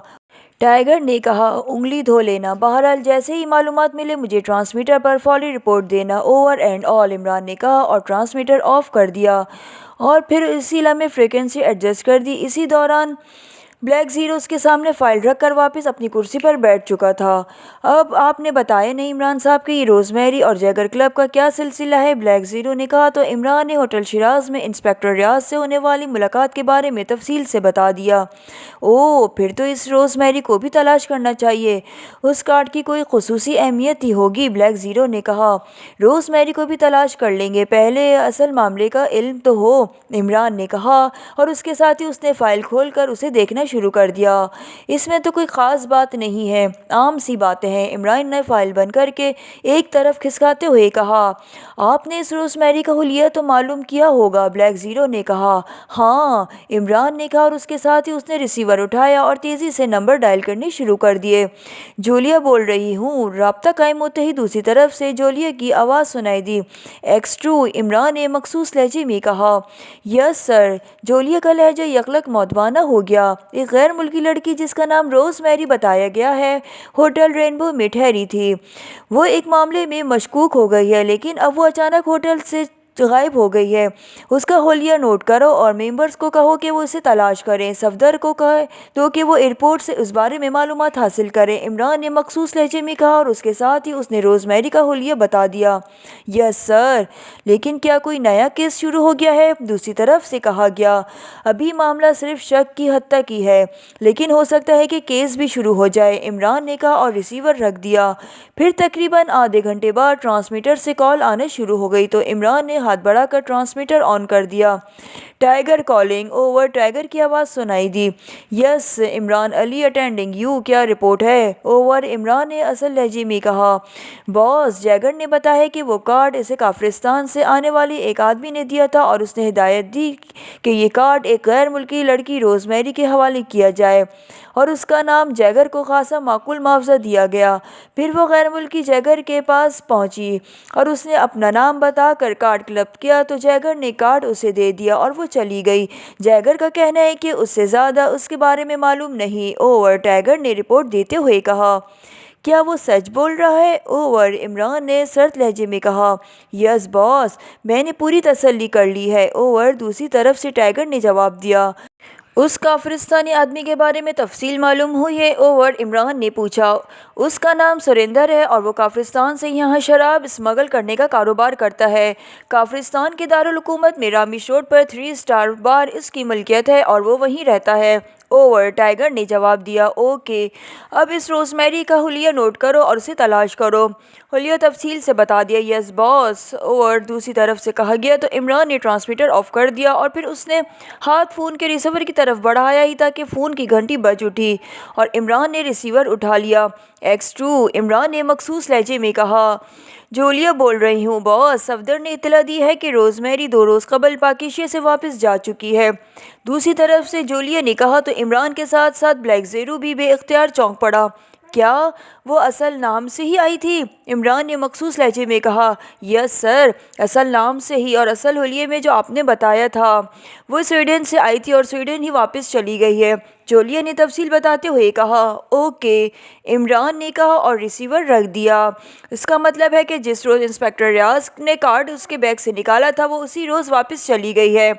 ٹائیگر نے کہا، انگلی دھو لینا، بہرحال جیسے ہی معلومات ملے مجھے ٹرانسمیٹر پر فوری رپورٹ دینا، اوور اینڈ آل۔ عمران نے کہا اور ٹرانسمیٹر آف کر دیا اور پھر اسی لمحے فریکوینسی ایڈجسٹ کر دی۔ اسی دوران بلیک زیرو اس کے سامنے فائل رکھ کر واپس اپنی کرسی پر بیٹھ چکا تھا۔ اب آپ نے بتایا نہیں عمران صاحب کہ یہ روز میری اور جیگر کلب کا کیا سلسلہ ہے؟ بلیک زیرو نے کہا تو عمران نے ہوٹل شیراز میں انسپکٹر ریاض سے ہونے والی ملاقات کے بارے میں تفصیل سے بتا دیا۔ اوہ، پھر تو اس روز میری کو بھی تلاش کرنا چاہیے، اس کارڈ کی کوئی خصوصی اہمیت ہی ہوگی، بلیک زیرو نے کہا۔ روز میری کو بھی تلاش کر لیں گے، پہلے اصل معاملے کا علم تو ہو، عمران نے کہا، اور اس کے ساتھ ہی اس نے فائل کھول کر اسے دیکھنا شروع کر دیا۔ اس میں تو کوئی خاص بات نہیں ہے، عام سی باتیں ہیں، عمران نے فائل بند کر کے ایک طرف کھسکاتے ہوئے کہا۔ آپ نے اس روز میری کا حلیہ تو معلوم کیا ہوگا، بلیک زیرو نے کہا۔ ہاں، عمران نے کہا، اور اس کے ساتھ ہی اس نے ریسیور اٹھایا اور تیزی سے نمبر ڈائل کرنے شروع کر دیے۔ جولیا بول رہی ہوں، رابطہ قائم ہوتے ہی دوسری طرف سے جولیا کی آواز سنائی دی۔ ایکسٹرو، عمران نے مخصوص لہجے میں کہا۔ یس سر۔ جولیا کا لہجہ یکلق مؤدبانہ ہو گیا۔ ایک غیر ملکی لڑکی جس کا نام روز میری بتایا گیا ہے، ہوٹل رینبو میں ٹھہری تھی، وہ ایک معاملے میں مشکوک ہو گئی ہے، لیکن اب وہ اچانک ہوٹل سے غائب ہو گئی ہے۔ اس کا حلیہ نوٹ کرو اور ممبرز کو کہو کہ وہ اسے تلاش کریں، صفدر کو کہہ دو کہ وہ ایئرپورٹ سے اس بارے میں معلومات حاصل کریں، عمران نے مخصوص لہجے میں کہا، اور اس کے ساتھ ہی اس نے روز میری کا حلیہ بتا دیا۔ یس سر۔ لیکن کیا کوئی نیا کیس شروع ہو گیا ہے؟ دوسری طرف سے کہا گیا، ابھی معاملہ صرف شک کی حد تک ہی ہے، لیکن ہو سکتا ہے کہ کیس بھی شروع ہو جائے، عمران نے کہا اور ریسیور رکھ دیا۔ پھر تقریباً آدھے گھنٹے بعد ٹرانسمیٹر سے کال آنے شروع ہو گئی تو عمران نے ہاتھ بڑھا کر ٹرانسمیٹر آن کر دیا۔ ٹائگر کالنگ اوور، ٹائگر کی آواز سنائی دی۔ یس عمران علی اٹینڈنگ یو، کیا رپورٹ ہے؟ اوور، عمران نے اصل لہجے میں کہا۔ باس، جیگر نے بتایا کہ وہ کارڈ اسے کافرستان سے آنے والے ایک آدمی نے دیا تھا اور اس نے ہدایت دی کہ یہ کارڈ ایک غیر ملکی لڑکی روز میری کے حوالے کیا جائے اور اس کا نام جیگر کو خاصا معقول معاوضہ دیا گیا۔ پھر وہ غیر ملکی جیگر کے پاس پہنچی اور اس نے اپنا نام بتا کر کارڈ کلپ کیا تو جیگر نے کارڈ اسے دے دیا اور وہ چلی گئی۔ جیگر کا کہنا ہے کہ اس سے زیادہ اس کے بارے میں معلوم نہیں۔ اوور، ٹائگر نے رپورٹ دیتے ہوئے کہا۔ کیا وہ سچ بول رہا ہے؟ اوور، عمران نے سرد لہجے میں کہا۔ یس باس، میں نے پوری تسلی کر لی ہے۔ اوور، دوسری طرف سے ٹائگر نے جواب دیا۔ اس کافرستانی آدمی کے بارے میں تفصیل معلوم ہوئی ہے؟ اوور، عمران نے پوچھا۔ اس کا نام سریندر ہے اور وہ کافرستان سے یہاں شراب اسمگل کرنے کا کاروبار کرتا ہے۔ کافرستان کے دارالحکومت میں رامیش روڈ پر 3 اسٹار بار اس کی ملکیت ہے اور وہ وہیں رہتا ہے۔ اوور، ٹائگر نے جواب دیا۔ اوکے، اب اس روز میری کا حلیہ نوٹ کرو اور اسے تلاش کرو۔ حلیہ تفصیل سے بتا دیا۔ یس باس۔ اوور، دوسری طرف سے کہا گیا تو عمران نے ٹرانسمیٹر آف کر دیا اور پھر اس نے ہاتھ فون کے ریسیور کی طرف بڑھایا ہی تھا کہ فون کی گھنٹی بج اٹھی اور عمران نے ریسیور اٹھا لیا۔ X2، عمران نے مخصوص لہجے میں کہا۔ جولیا بول رہی ہوں باس، صفدر نے اطلاع دی ہے کہ روز میری 2 روز قبل پاکیزیہ سے واپس جا چکی ہے۔ دوسری طرف سے جولیا نے کہا تو عمران کے ساتھ ساتھ بلیک زیرو بھی بے اختیار چونک پڑا۔ کیا وہ اصل نام سے ہی آئی تھی؟ عمران نے مخصوص لہجے میں کہا۔ یس سر، اصل نام سے ہی اور اصل حلیے میں جو آپ نے بتایا تھا۔ وہ سویڈن سے آئی تھی اور سویڈن ہی واپس چلی گئی ہے، جولیا نے تفصیل بتاتے ہوئے کہا۔ اوکے، عمران نے کہا اور ریسیور رکھ دیا۔ اس کا مطلب ہے کہ جس روز انسپکٹر ریاض نے کارڈ اس کے بیگ سے نکالا تھا وہ اسی روز واپس چلی گئی ہے،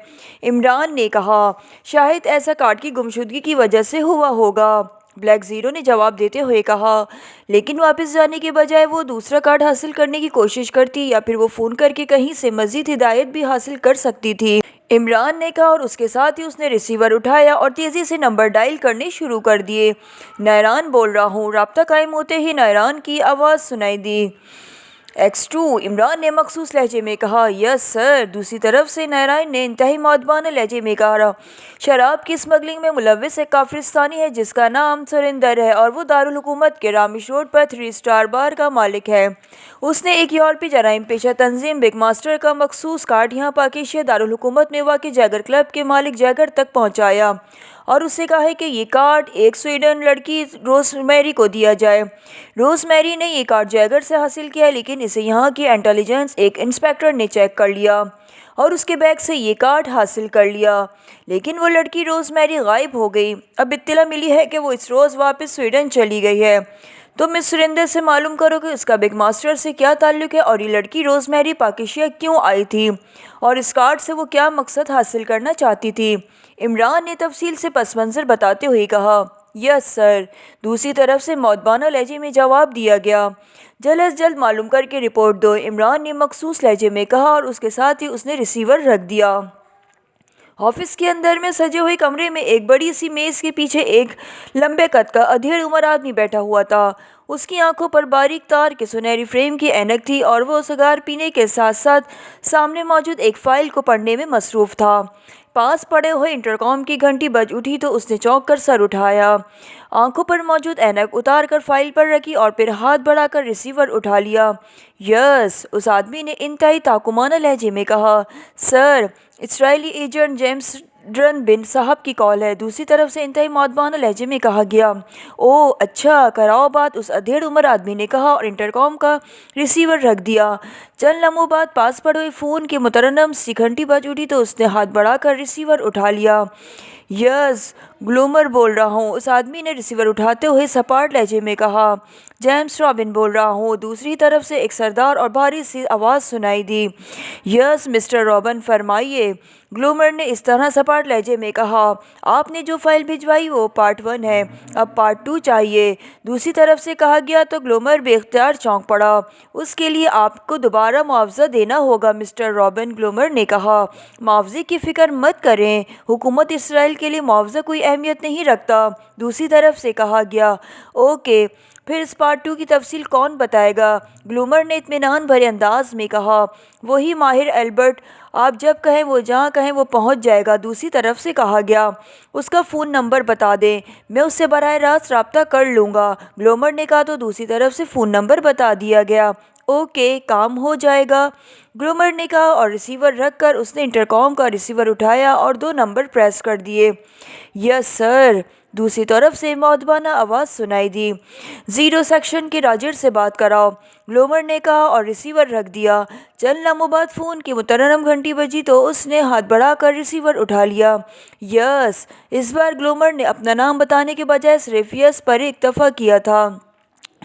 عمران نے کہا۔ شاید ایسا کارڈ کی گمشدگی کی وجہ سے ہوا ہوگا، بلیک زیرو نے جواب دیتے ہوئے کہا۔ لیکن واپس جانے کے بجائے وہ دوسرا کارڈ حاصل کرنے کی کوشش کرتی یا پھر وہ فون کر کے کہیں سے مزید ہدایت بھی حاصل کر سکتی تھی، عمران نے کہا اور اس کے ساتھ ہی اس نے ریسیور اٹھایا اور تیزی سے نمبر ڈائل کرنے شروع کر دیے۔ نیران بول رہا ہوں، رابطہ قائم ہوتے ہی نیران کی آواز سنائی دی۔ X2، عمران نے مخصوص لہجے میں کہا۔ یس سر، دوسری طرف سے نیران نے انتہائی مؤدبانہ لہجے میں کہا۔ شراب کی اسمگلنگ میں ملوث ایک کافرستانی ہے جس کا نام سریندر ہے اور وہ دارالحکومت کے رامیش روڈ پر 3 اسٹار بار کا مالک ہے۔ اس نے ایک یورپی جرائم پیشہ تنظیم بگ ماسٹر کا مخصوص کارڈ یہاں پاکیزیہ دارالحکومت میں واقع جیگر کلب کے مالک جیگر تک پہنچایا اور اسے کہا ہے کہ یہ کارڈ ایک سویڈن لڑکی روز میری کو دیا جائے۔ روز میری نے یہ کارڈ جیگر سے حاصل کیا لیکن اسے یہاں کی انٹیلیجنس ایک انسپکٹر نے چیک کر لیا اور اس کے بیگ سے یہ کارڈ حاصل کر لیا، لیکن وہ لڑکی روز میری غائب ہو گئی۔ اب اطلاع ملی ہے کہ وہ اس روز واپس سویڈن چلی گئی ہے۔ تم اس سریندر سے معلوم کرو کہ اس کا بگ ماسٹر سے کیا تعلق ہے اور یہ لڑکی روز میری پاکیزیہ کیوں آئی تھی اور اس کارڈ سے وہ کیا مقصد حاصل کرنا چاہتی تھی، عمران نے تفصیل سے پس منظر بتاتے ہوئے کہا۔ یس سر، دوسری طرف سے مؤدبانہ لہجے میں جواب دیا گیا۔ جلد از جلد معلوم کر کے رپورٹ دو، عمران نے مخصوص لہجے میں کہا اور اس کے ساتھ ہی اس نے ریسیور رکھ دیا۔ آفس کے اندر میں سجے ہوئے کمرے میں ایک بڑی سی میز کے پیچھے ایک لمبے قد کا ادھیڑ عمر آدمی بیٹھا ہوا تھا۔ اس کی آنکھوں پر باریک تار کے سنہری فریم کی اینک تھی اور وہ سگار پینے کے ساتھ ساتھ سامنے موجود ایک فائل کو پڑھنے میں مصروف تھا۔ پاس پڑے ہوئے انٹرکام کی گھنٹی بج اٹھی تو اس نے چونک کر سر اٹھایا، آنکھوں پر موجود اینک اتار کر فائل پر رکھی اور پھر ہاتھ بڑھا کر ریسیور اٹھا لیا۔ یس، اس آدمی نے انتہائی تحکمانہ لہجے میں کہا۔ سر، اسرائیلی ایجنٹ جیمس ڈرن بن صاحب کی کال ہے، دوسری طرف سے انتہائی مؤدبانہ لہجے میں کہا گیا۔ او اچھا، کراؤ بات، اس ادھیڑ عمر آدمی نے کہا اور انٹرکام کا ریسیور رکھ دیا۔ چند لمحوں بعد پاس پڑے ہوئے فون کی مترنم سی گھنٹی بج اٹھی تو اس نے ہاتھ بڑھا کر ریسیور اٹھا لیا۔ یس، گلومر بول رہا ہوں، اس آدمی نے ریسیور اٹھاتے ہوئے سپاٹ لہجے میں کہا۔ جیمس رابن بول رہا ہوں، دوسری طرف سے ایک سردار اور بھاری سی آواز سنائی دی۔ یس مسٹر رابن، فرمائیے، گلومر نے اس طرح سپاٹ لہجے میں کہا۔ آپ نے جو فائل بھجوائی وہ پارٹ 1 ہے، اب پارٹ 2 چاہیے، دوسری طرف سے کہا گیا تو گلومر بے اختیار چونک پڑا۔ اس کے لیے آپ کو دوبارہ معاوضہ دینا ہوگا مسٹر رابن، گلومر نے کہا۔ معاوضے کی فکر مت کریں، حکومت اسرائیل کے لیے معاوضہ کوئی اہمیت نہیں رکھتا، دوسری طرف سے کہا گیا۔ اوکے، پھر اس پارٹ 2 کی تفصیل کون بتائے گا؟ گلومر نے اطمینان بھرے انداز میں کہا۔ وہی ماہر البرٹ، آپ جب کہیں وہ جہاں کہیں وہ پہنچ جائے گا۔ دوسری طرف سے کہا گیا، اس کا فون نمبر بتا دیں، میں اس سے براہ راست رابطہ کر لوں گا۔ گلومر نے کہا تو دوسری طرف سے فون نمبر بتا دیا گیا۔ اوکے، کام ہو جائے گا، گلومر نے کہا، اور ریسیور رکھ کر اس نے انٹرکام کا ریسیور اٹھایا اور 2 نمبر پریس کر دیے۔ یس سر، دوسری طرف سے مؤدبانہ آواز سنائی دی۔ 0 سیکشن کے راجر سے بات کراؤ، گلومر نے کہا اور ریسیور رکھ دیا۔ چند لمحوں بعد فون کی مترنم گھنٹی بجی تو اس نے ہاتھ بڑھا کر ریسیور اٹھا لیا۔ یس، اس بار گلومر نے اپنا نام بتانے کے بجائے صرف یس پر اکتفا کیا تھا۔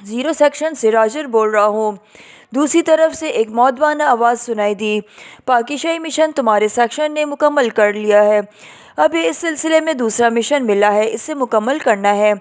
0 سیکشن سے راجر بول رہا ہوں۔ دوسری طرف سے ایک مؤدبانہ آواز سنائی دی، پاکیزائی مشن تمہارے سیکشن نے مکمل کر لیا ہے۔ ابھی اس سلسلے میں دوسرا مشن ملا ہے، اسے مکمل کرنا ہے۔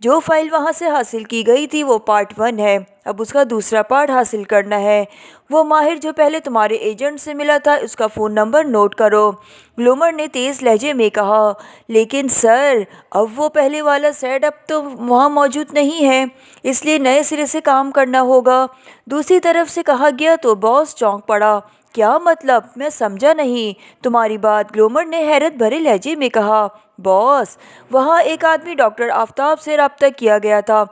جو فائل وہاں سے حاصل کی گئی تھی وہ پارٹ 1 ہے، اب اس کا دوسرا پارٹ حاصل کرنا ہے۔ وہ ماہر جو پہلے تمہارے ایجنٹ سے ملا تھا، اس کا فون نمبر نوٹ کرو، گلومر نے تیز لہجے میں کہا۔ لیکن سر، اب وہ پہلے والا سیٹ اپ تو وہاں موجود نہیں ہے، اس لیے نئے سرے سے کام کرنا ہوگا، دوسری طرف سے کہا گیا تو باس چونک پڑا۔ کیا مطلب؟ میں سمجھا نہیں تمہاری بات، گلومر نے حیرت بھرے لہجے میں کہا۔ باس، وہاں ایک آدمی ڈاکٹر آفتاب سے رابطہ کیا گیا تھا،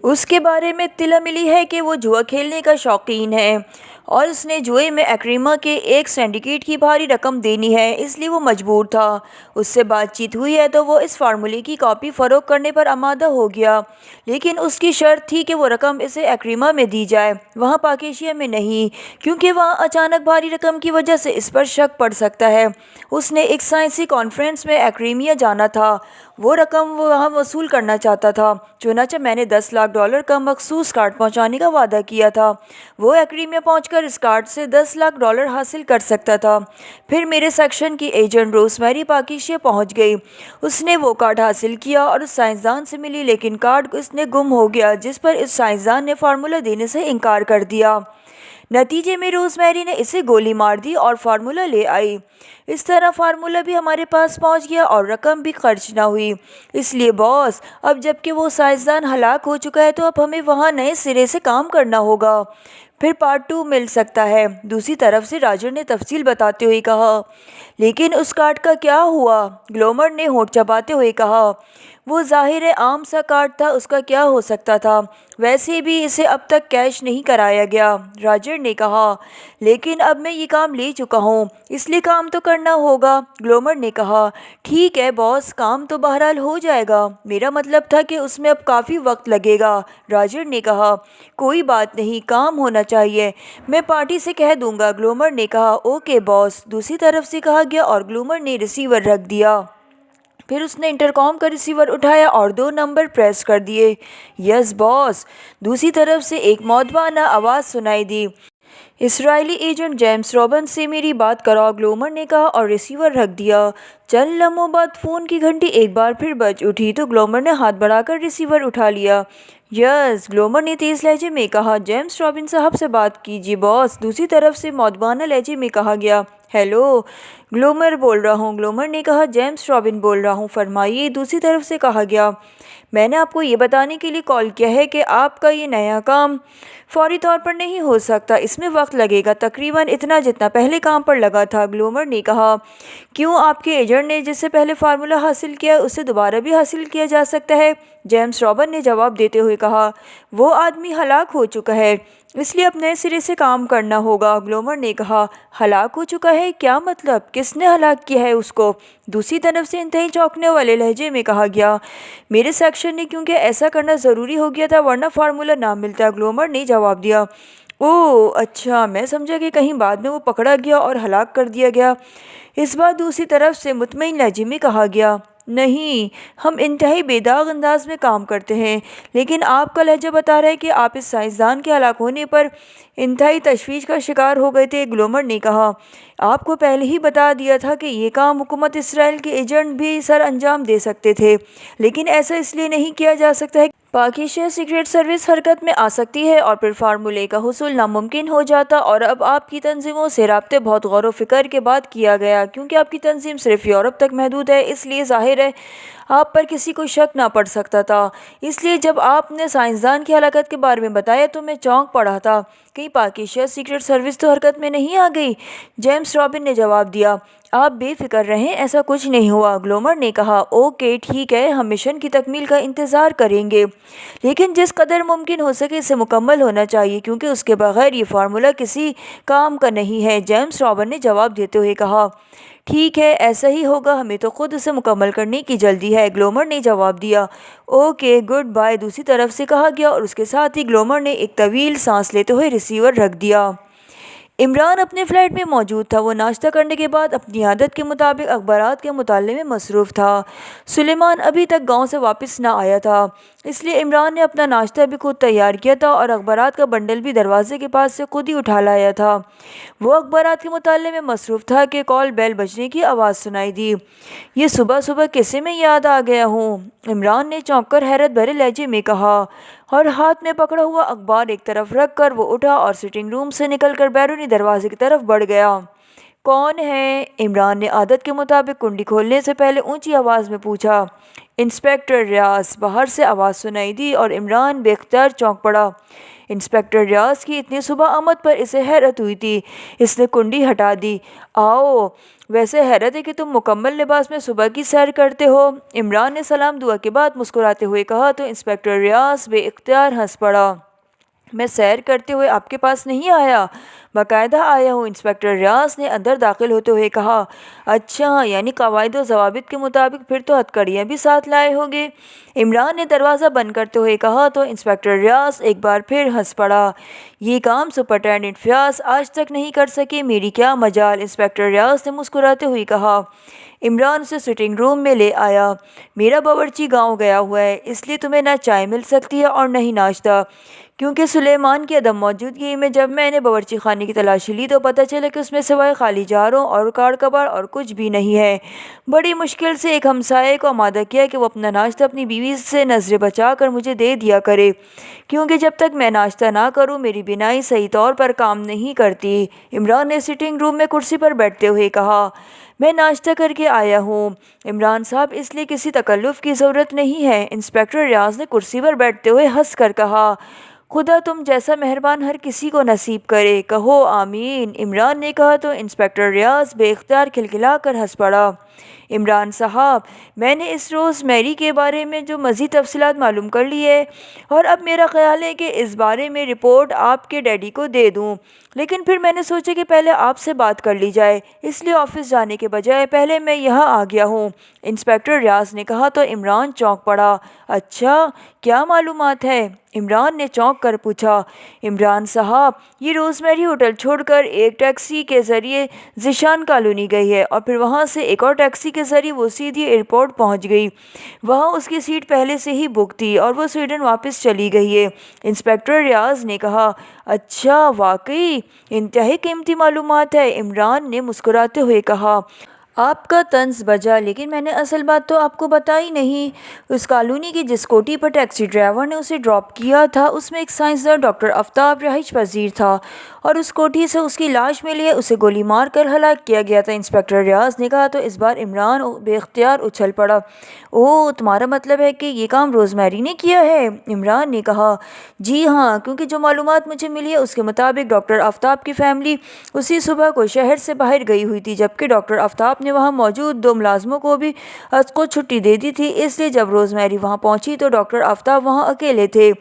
اس کے بارے میں اطلاع ملی ہے کہ وہ جوا کھیلنے کا شوقین ہے اور اس نے جوئے میں ایکریما کے ایک سنڈیکیٹ کی بھاری رقم دینی ہے، اس لیے وہ مجبور تھا۔ اس سے بات چیت ہوئی ہے تو وہ اس فارمولے کی کاپی فروخت کرنے پر آمادہ ہو گیا، لیکن اس کی شرط تھی کہ وہ رقم اسے ایکریما میں دی جائے، وہاں پاکیشیا میں نہیں، کیونکہ وہاں اچانک بھاری رقم کی وجہ سے اس پر شک پڑ سکتا ہے۔ اس نے ایک سائنسی کانفرنس میں ایکریمیا جانا تھا، وہ رقم وہ وہاں وصول کرنا چاہتا تھا، چنانچہ میں نے $10 لاکھ کا مخصوص کارڈ پہنچانے کا وعدہ کیا تھا۔ وہ ایکریمیا پہنچ کر اس کارڈ سے $10 لاکھ حاصل کر سکتا تھا۔ پھر میرے سیکشن کی ایجنٹ روزمیری پاکیشیا پہنچ گئی، اس نے وہ کارڈ حاصل کیا اور اس سائنسدان سے ملی، لیکن کارڈ اس نے گم ہو گیا، جس پر اس سائنسدان نے فارمولہ دینے سے انکار کر دیا۔ نتیجے میں روزمیری نے اسے گولی مار دی اور فارمولہ لے آئی، اس طرح فارمولہ بھی ہمارے پاس پہنچ گیا اور رقم بھی خرچ نہ ہوئی۔ اس لیے باس، اب جب کہ وہ سائنسدان ہلاک ہو چکا ہے تو اب ہمیں وہاں نئے سرے سے کام کرنا ہوگا، پھر پارٹ 2 مل سکتا ہے، دوسری طرف سے راجر نے تفصیل بتاتے ہوئے کہا۔ لیکن اس کارڈ کا کیا ہوا؟ گلومر نے ہونٹ چباتے ہوئے کہا۔ وہ ظاہر عام سا کارڈ تھا، اس کا کیا ہو سکتا تھا؟ ویسے بھی اسے اب تک کیش نہیں کرایا گیا، راجر نے کہا۔ لیکن اب میں یہ کام لے چکا ہوں، اس لیے کام تو کرنا ہوگا، گلومر نے کہا۔ ٹھیک ہے باس، کام تو بہرحال ہو جائے گا، میرا مطلب تھا کہ اس میں اب کافی وقت لگے گا، راجر نے کہا۔ کوئی بات نہیں، کام ہونا چاہیے، میں پارٹی سے کہہ دوں گا، گلومر نے کہا۔ اوکے باس، دوسری طرف سے کہا گیا اور گلومر نے ریسیور رکھ دیا۔ پھر اس نے انٹرکام کا ریسیور اٹھایا اور 2 نمبر پریس کر دیے۔ یس باس، دوسری طرف سے ایک مؤدبانہ آواز سنائی دی، اسرائیلی ایجنٹ جیمز رابن سے میری بات کراؤ، گلومر نے کہا اور ریسیور رکھ دیا۔ چند لمحوں بعد فون کی گھنٹی ایک بار پھر بج اٹھی تو گلومر نے ہاتھ بڑھا کر ریسیور اٹھا لیا۔ یس، گلومر نے تیز لہجے میں کہا، جیمز رابن صاحب سے بات کیجیے باس، دوسری طرف سے مؤدبانہ لہجے میں کہا گیا۔ ہیلو، گلومر بول رہا ہوں، گلومر نے کہا۔ جیمز رابن بول رہا ہوں، فرمائیے، دوسری طرف سے کہا گیا۔ میں نے آپ کو یہ بتانے کے لیے کال کیا ہے کہ آپ کا یہ نیا کام فوری طور پر نہیں ہو سکتا، اس میں وقت لگے گا، تقریباً اتنا جتنا پہلے کام پر لگا تھا، گلومر نے کہا۔ کیوں، آپ کے ایجنٹ نے جس سے پہلے فارمولہ حاصل کیا اسے دوبارہ بھی حاصل کیا جا سکتا ہے، جیمز رابن نے جواب دیتے ہوئے کہا۔ وہ آدمی ہلاک ہو چکا ہے، اس لیے اب نئے سرے سے کام کرنا ہوگا، گلومر نے کہا۔ ہلاک ہو چکا ہے؟ کیا مطلب؟ کس نے ہلاک کیا ہے اس کو؟ دوسری طرف سے انتہائی چونکنے والے لہجے میں کہا گیا۔ میرے سیکشن نے، کیونکہ ایسا کرنا ضروری ہو گیا تھا ورنہ فارمولہ نہ ملتا، گلومر نے جواب دیا۔ اوہ اچھا، میں سمجھا کہ کہیں بعد میں وہ پکڑا گیا اور ہلاک کر دیا گیا، اس بار دوسری طرف سے مطمئن لہجے میں کہا گیا۔ نہیں، ہم انتہائی بے داغ انداز میں کام کرتے ہیں، لیکن آپ کا لہجہ بتا رہا ہے کہ آپ اس سائنسدان کے ہلاک ہونے پر انتہائی تشویش کا شکار ہو گئے تھے، گلومر نے کہا۔ آپ کو پہلے ہی بتا دیا تھا کہ یہ کام حکومت اسرائیل کے ایجنٹ بھی سر انجام دے سکتے تھے، لیکن ایسا اس لیے نہیں کیا جا سکتا ہے پاکیزائی سیکرٹ سروس حرکت میں آ سکتی ہے اور پھر فارمولے کا حصول ناممکن ہو جاتا، اور اب آپ کی تنظیموں سے رابطے بہت غور و فکر کے بعد کیا گیا، کیونکہ آپ کی تنظیم صرف یورپ تک محدود ہے، اس لیے ظاہر ہے آپ پر کسی کو شک نہ پڑ سکتا تھا، اس لیے جب آپ نے سائنسدان کی ہلاکت کے بارے میں بتایا تو میں چونک پڑا تھا۔ کہیں پاکیزہ سیکرٹ سروس تو حرکت میں نہیں آ گئی؟ جیمس رابن نے جواب دیا۔ آپ بے فکر رہیں، ایسا کچھ نہیں ہوا، گلومر نے کہا۔ اوکے ٹھیک ہے، ہم مشن کی تکمیل کا انتظار کریں گے، لیکن جس قدر ممکن ہو سکے اسے مکمل ہونا چاہیے، کیونکہ اس کے بغیر یہ فارمولہ کسی کام کا نہیں ہے، جیمس رابن نے جواب دیتے ہوئے کہا۔ ٹھیک ہے، ایسا ہی ہوگا، ہمیں تو خود اسے مکمل کرنے کی جلدی ہے، گلومر نے جواب دیا۔ اوکے گڈ بائے دوسری طرف سے کہا گیا، اور اس کے ساتھ ہی گلومر نے ایک طویل سانس لیتے ہوئے ریسیور رکھ دیا۔ عمران اپنے فلیٹ میں موجود تھا۔ وہ ناشتہ کرنے کے بعد اپنی عادت کے مطابق اخبارات کے مطالعے میں مصروف تھا۔ سلیمان ابھی تک گاؤں سے واپس نہ آیا تھا، اس لیے عمران نے اپنا ناشتہ بھی خود تیار کیا تھا اور اخبارات کا بنڈل بھی دروازے کے پاس سے خود ہی اٹھا لایا تھا۔ وہ اخبارات کے مطالعے میں مصروف تھا کہ کال بیل بجنے کی آواز سنائی دی۔ یہ صبح صبح کیسے میں یاد آ گیا ہوں؟ عمران نے چونک کر حیرت بھرے لہجے میں کہا، اور ہاتھ میں پکڑا ہوا اخبار ایک طرف رکھ کر وہ اٹھا اور سٹنگ روم سے نکل کر بیرونی دروازے کی طرف بڑھ گیا۔ کون ہے؟ عمران نے عادت کے مطابق کنڈی کھولنے سے پہلے اونچی آواز میں پوچھا۔ انسپکٹر ریاض، باہر سے آواز سنائی دی اور عمران بے اختیار چونک پڑا۔ انسپکٹر ریاض کی اتنی صبح آمد پر اسے حیرت ہوئی تھی۔ اس نے کنڈی ہٹا دی۔ آؤ، ویسے حیرت ہے کہ تم مکمل لباس میں صبح کی سیر کرتے ہو، عمران نے سلام دعا کے بعد مسکراتے ہوئے کہا تو انسپکٹر ریاض بے اختیار ہنس پڑا۔ میں سیر کرتے ہوئے آپ کے پاس نہیں آیا، باقاعدہ آیا ہوں، انسپکٹر ریاض نے اندر داخل ہوتے ہوئے کہا۔ اچھا، یعنی قواعد و ضوابط کے مطابق پھر تو ہتھکڑیاں بھی ساتھ لائے ہوگے، عمران نے دروازہ بند کرتے ہوئے کہا تو انسپکٹر ریاض ایک بار پھر ہنس پڑا۔ یہ کام سپرنٹینڈنٹ فیاض آج تک نہیں کر سکے، میری کیا مجال، انسپکٹر ریاض نے مسکراتے ہوئے کہا۔ عمران اسے سٹنگ روم میں لے آیا۔ میرا باورچی گاؤں گیا ہوا ہے، اس لیے تمہیں نہ چائے مل سکتی ہے اور نہ ہی ناشتہ، کیونکہ سلیمان کی عدم موجودگی میں جب میں نے باورچی خانے کی تلاشی لی تو پتہ چلا کہ اس میں سوائے خالی جاروں اور کاڑ کباڑ اور کچھ بھی نہیں ہے۔ بڑی مشکل سے ایک ہمسائے کو آمادہ کیا کہ وہ اپنا ناشتہ اپنی بیوی سے نظریں بچا کر مجھے دے دیا کرے، کیونکہ جب تک میں ناشتہ نہ کروں میری بینائی صحیح طور پر کام نہیں کرتی، عمران نے سٹنگ روم میں کرسی پر بیٹھتے ہوئے کہا۔ میں ناشتہ کر کے آیا ہوں عمران صاحب، اس لیے کسی تکلف کی ضرورت نہیں ہے، انسپکٹر ریاض نے کرسی پر بیٹھتے ہوئے ہنس کر کہا۔ خدا تم جیسا مہربان ہر کسی کو نصیب کرے، کہو آمین، عمران نے کہا تو انسپکٹر ریاض بے اختیار کھلکھلا کر ہنس پڑا۔ عمران صاحب، میں نے اس روز میری کے بارے میں جو مزید تفصیلات معلوم کر لی ہے، اور اب میرا خیال ہے کہ اس بارے میں رپورٹ آپ کے ڈیڈی کو دے دوں، لیکن پھر میں نے سوچا کہ پہلے آپ سے بات کر لی جائے، اس لیے آفس جانے کے بجائے پہلے میں یہاں آ گیا ہوں، انسپکٹر ریاض نے کہا تو عمران چونک پڑا۔ اچھا، کیا معلومات ہے؟ عمران نے چونک کر پوچھا۔ عمران صاحب، یہ روزمیری ہوٹل چھوڑ کر ایک ٹیکسی کے ذریعے ذیشان کالونی گئی ہے، اور پھر وہاں سے ایک اور ٹیکسی کے ذریعے وہ سیدھی ایئرپورٹ پہنچ گئی، وہاں اس کی سیٹ پہلے سے ہی بک تھی اور وہ سویڈن واپس چلی گئی ہے، انسپکٹر ریاض نے کہا۔ اچھا، واقعی انتہائی قیمتی معلومات ہے، عمران نے مسکراتے ہوئے کہا۔ آپ کا طنز بجا، لیکن میں نے اصل بات تو آپ کو بتائی نہیں۔ اس کالونی کی جس کوٹھی پر ٹیکسی ڈرائیور نے اسے ڈراپ کیا تھا اس میں ایک سائنسداں ڈاکٹر آفتاب رہائش پذیر تھا، اور اس کوٹھی سے اس کی لاش ملی ہے، اسے گولی مار کر ہلاک کیا گیا تھا، انسپکٹر ریاض نے کہا تو اس بار عمران بے اختیار اچھل پڑا۔ اوہ، تمہارا مطلب ہے کہ یہ کام روزمیری نے کیا ہے؟ عمران نے کہا۔ جی ہاں، کیونکہ جو معلومات مجھے ملی ہے اس کے مطابق ڈاکٹر آفتاب کی فیملی اسی صبح کو شہر سے باہر گئی ہوئی تھی، جبکہ ڈاکٹر آفتاب نے وہاں موجود 2 ملازموں کو بھی کو چھٹی دے دی تھی، اس لیے جب روزمیری وہاں پہنچی تو ڈاکٹر آفتاب وہاں اکیلے تھے۔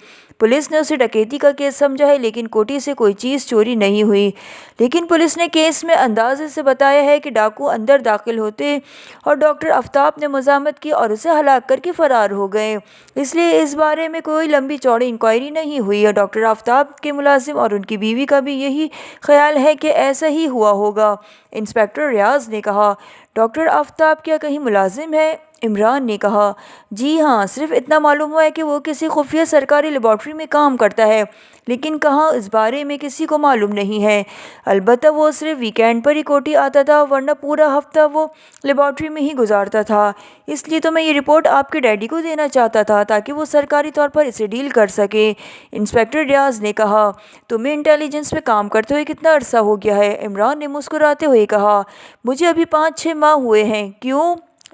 پولیس نے اسے ڈکیتی کا کیس سمجھا ہے، لیکن کوٹھی سے کوئی چیز چوری نہیں ہوئی، لیکن پولیس نے کیس میں اندازے سے بتایا ہے کہ ڈاکو اندر داخل ہوتے اور ڈاکٹر آفتاب نے مزاحمت کی اور اسے ہلاک کر کے فرار ہو گئے، اس لیے اس بارے میں کوئی لمبی چوڑی انکوائری نہیں ہوئی ہے۔ ڈاکٹر آفتاب کے ملازم اور ان کی بیوی کا بھی یہی خیال ہے کہ ایسا ہی ہوا ہوگا، انسپکٹر ریاض نے کہا۔ ڈاکٹر آفتاب کیا کہیں ملازم ہے؟ عمران نے کہا۔ جی ہاں، صرف اتنا معلوم ہوا ہے کہ وہ کسی خفیہ سرکاری لیبارٹری میں کام کرتا ہے، لیکن کہاں اس بارے میں کسی کو معلوم نہیں ہے، البتہ وہ صرف ویکینڈ پر ہی کوٹھی آتا تھا، ورنہ پورا ہفتہ وہ لیبارٹری میں ہی گزارتا تھا، اس لیے تو میں یہ رپورٹ آپ کے ڈیڈی کو دینا چاہتا تھا تاکہ وہ سرکاری طور پر اسے ڈیل کر سکے، انسپکٹر ریاض نے کہا۔ تمہیں انٹیلیجنس میں کام کرتے ہوئے کتنا عرصہ ہو گیا ہے؟ عمران نے مسکراتے ہوئے کہا۔ مجھے ابھی 5-6 ماہ ہوئے ہیں۔ کیوں؟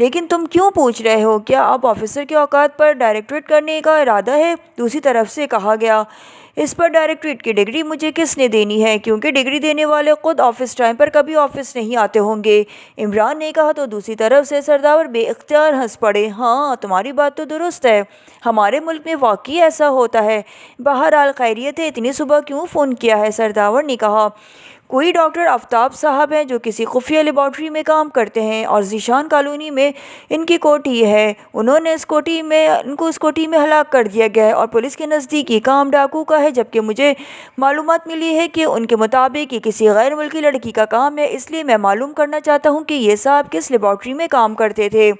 لیکن تم کیوں پوچھ رہے ہو؟ کیا آپ آفیسر کے اوقات پر ڈائریکٹریٹ کرنے کا ارادہ ہے؟ دوسری طرف سے کہا گیا، اس پر ڈائریکٹریٹ کی ڈگری مجھے کس نے دینی ہے، کیونکہ ڈگری دینے والے خود آفس ٹائم پر کبھی آفس نہیں آتے ہوں گے، عمران نے کہا۔ تو دوسری طرف سے سردار بے اختیار ہنس پڑے۔ ہاں، تمہاری بات تو درست ہے، ہمارے ملک میں واقعی ایسا ہوتا ہے۔ بہرحال خیریت ہے، اتنی صبح کیوں فون کیا ہے؟ سردار نے کہا۔ کوئی ڈاکٹر آفتاب صاحب ہیں جو کسی خفیہ لیبارٹری میں کام کرتے ہیں اور ذیشان کالونی میں ان کی کوٹھی ہے، ان کو اس کوٹھی میں ہلاک کر دیا گیا ہے اور پولیس کے نزدیک یہ کام ڈاکو کا ہے، جبکہ مجھے معلومات ملی ہے کہ ان کے مطابق یہ کسی غیر ملکی لڑکی کا کام ہے۔ اس لیے میں معلوم کرنا چاہتا ہوں کہ یہ صاحب کس لیبارٹری میں کام کرتے تھے۔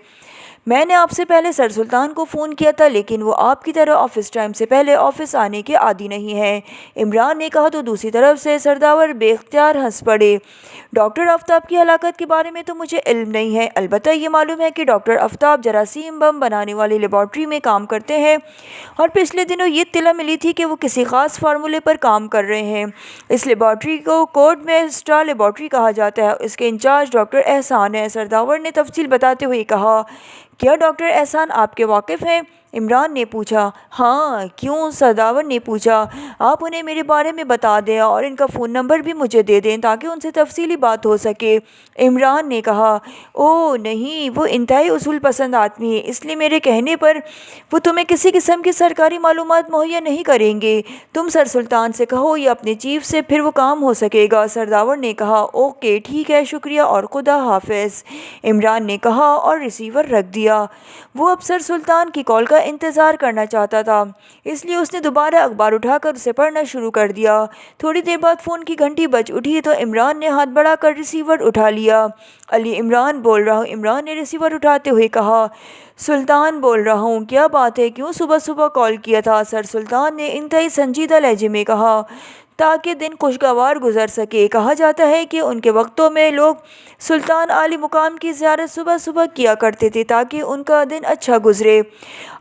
میں نے آپ سے پہلے سر سلطان کو فون کیا تھا، لیکن وہ آپ کی طرح آفس ٹائم سے پہلے آفس آنے کے عادی نہیں ہیں، عمران نے کہا۔ تو دوسری طرف سے سردار بے اختیار ہنس پڑے۔ ڈاکٹر آفتاب کی ہلاکت کے بارے میں تو مجھے علم نہیں ہے، البتہ یہ معلوم ہے کہ ڈاکٹر آفتاب جراثیم بم بنانے والی لیبارٹری میں کام کرتے ہیں اور پچھلے دنوں یہ اطلاع ملی تھی کہ وہ کسی خاص فارمولے پر کام کر رہے ہیں۔ اس لیبارٹری کو کوڈ میں اسٹار لیبارٹری کہا جاتا ہے، اس کے انچارج ڈاکٹر احسان ہیں، سردار نے تفصیل بتاتے ہوئے کہا۔ کیا ڈاکٹر احسان آپ کے واقف ہیں؟ عمران نے پوچھا۔ ہاں، کیوں؟ سردار نے پوچھا۔ آپ انہیں میرے بارے میں بتا دیں اور ان کا فون نمبر بھی مجھے دے دیں تاکہ ان سے تفصیلی بات ہو سکے، عمران نے کہا۔ اوہ نہیں، وہ انتہائی اصول پسند آدمی ہے، اس لیے میرے کہنے پر وہ تمہیں کسی قسم کی سرکاری معلومات مہیا نہیں کریں گے۔ تم سر سلطان سے کہو یا اپنے چیف سے، پھر وہ کام ہو سکے گا، سردار نے کہا۔ اوکے، ٹھیک ہے، شکریہ اور خدا حافظ، عمران نے کہا اور ریسیور رکھ دیا۔ وہ اب سر سلطان کی کال کا انتظار کرنا چاہتا تھا، اس لیے اس نے دوبارہ اخبار اٹھا کر اسے پڑھنا شروع کر دیا۔ تھوڑی دیر بعد فون کی گھنٹی بج اٹھی تو عمران نے ہاتھ بڑھا کر ریسیور اٹھا لیا۔ علی عمران بول رہا ہوں، عمران نے ریسیور اٹھاتے ہوئے کہا۔ سلطان بول رہا ہوں، کیا بات ہے، کیوں صبح صبح کال کیا تھا؟ سر سلطان نے انتہائی سنجیدہ لہجے میں کہا۔ تاکہ دن خوشگوار گزر سکے۔ کہا جاتا ہے کہ ان کے وقتوں میں لوگ سلطان عالی مقام کی زیارت صبح صبح کیا کرتے تھے تاکہ ان کا دن اچھا گزرے۔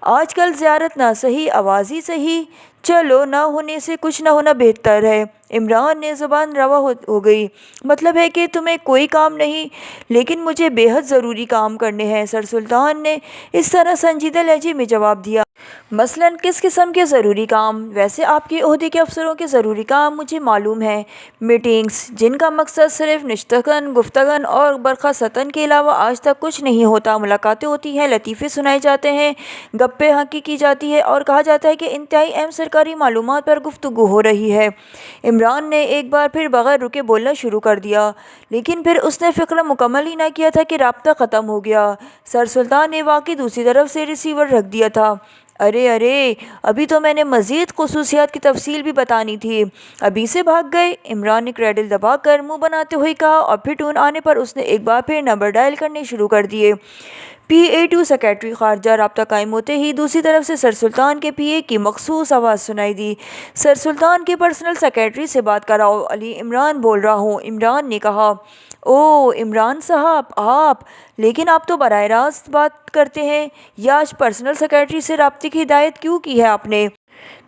آج کل زیارت نہ صحیح، آوازی صحیح، چلو نہ ہونے سے کچھ نہ ہونا بہتر ہے۔ عمران نے زبان روا ہو گئی۔ مطلب ہے کہ تمہیں کوئی کام نہیں؟ لیکن مجھے بے حد ضروری کام کرنے ہیں، سر سلطان نے اس طرح سنجیدہ لہجے میں جواب دیا۔ مثلاً کس قسم کے ضروری کام؟ ویسے آپ کے عہدے کے افسروں کے ضروری کام مجھے معلوم ہیں۔ میٹنگز، جن کا مقصد صرف نشستن، گفتگن اور برخاستن کے علاوہ آج تک کچھ نہیں ہوتا۔ ملاقاتیں ہوتی ہیں، لطیفے سنائے جاتے ہیں، گپیں ہانکی کی جاتی ہے اور کہا جاتا ہے کہ انتہائی اہم سرکاری معلومات پر گفتگو ہو رہی ہے۔ عمران نے ایک بار پھر بغیر رکے بولنا شروع کر دیا، لیکن پھر اس نے فقرہ مکمل ہی نہ کیا تھا کہ رابطہ ختم ہو گیا۔ سر سلطان نے واقعی دوسری طرف سے ریسیور رکھ دیا تھا۔ ارے ابھی تو میں نے مزید خصوصیات کی تفصیل بھی بتانی تھی، ابھی سے بھاگ گئے، عمران نے کریڈل دبا کر منہ بناتے ہوئے کہا اور پھر ٹون آنے پر اس نے ایک بار پھر نمبر ڈائل کرنے شروع کر دیے۔ PA2 سیکریٹری خارجہ۔ رابطہ قائم ہوتے ہی دوسری طرف سے سر سلطان کے PA کی مخصوص آواز سنائی دی۔ سر سلطان کے پرسنل سیکریٹری سے بات کراؤ، علی عمران بول رہا ہوں، عمران نے کہا۔ اوہ عمران صاحب، آپ؟ لیکن آپ تو براہ راست بات کرتے ہیں، یا آج پرسنل سیکریٹری سے رابطے کی ہدایت کیوں کی ہے آپ نے؟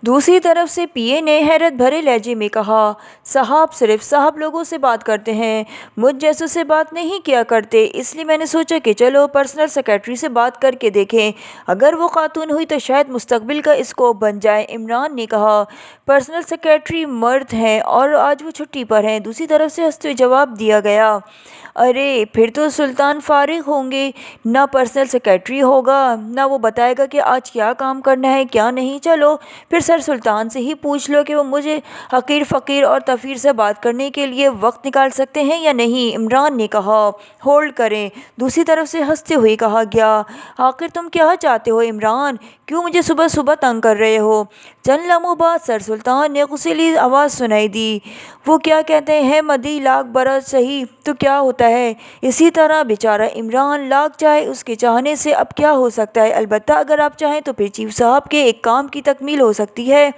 دوسری طرف سے PA نے حیرت بھرے لہجے میں کہا۔ صاحب صرف صاحب لوگوں سے بات کرتے ہیں، مجھ جیسوں سے بات نہیں کیا کرتے، اس لیے میں نے سوچا کہ چلو پرسنل سیکریٹری سے بات کر کے دیکھیں، اگر وہ خاتون ہوئی تو شاید مستقبل کا اسکوپ بن جائے، عمران نے کہا۔ پرسنل سیکریٹری مرد ہیں اور آج وہ چھٹی پر ہیں، دوسری طرف سے ہنستے ہوئے جواب دیا گیا۔ ارے پھر تو سلطان فارغ ہوں گے، نہ پرسنل سیکریٹری ہوگا، نہ وہ بتائے گا کہ آج کیا کام کرنا ہے کیا نہیں۔ چلو پھر سر سلطان سے ہی پوچھ لو کہ وہ مجھے حقیر فقیر اور تفیر سے بات کرنے کے لیے وقت نکال سکتے ہیں یا نہیں، عمران نے کہا۔ ہولڈ کریں، دوسری طرف سے ہنستے ہوئے کہا گیا۔ آخر تم کیا چاہتے ہو عمران؟ کیوں مجھے صبح صبح تنگ کر رہے ہو؟ چند لمحوں بعد سر سلطان نے غصیلی آواز سنائی دی۔ وہ کیا کہتے ہیں، مدی لاکھ برس صحیح تو کیا ہوتا ہے، اسی طرح بیچارہ عمران لاکھ چاہے اس کے چاہنے سے اب کیا ہو سکتا ہے، البتہ اگر آپ چاہیں تو پھر چیف صاحب کے ایک کام کی تکمیل ہو سکتی ہے،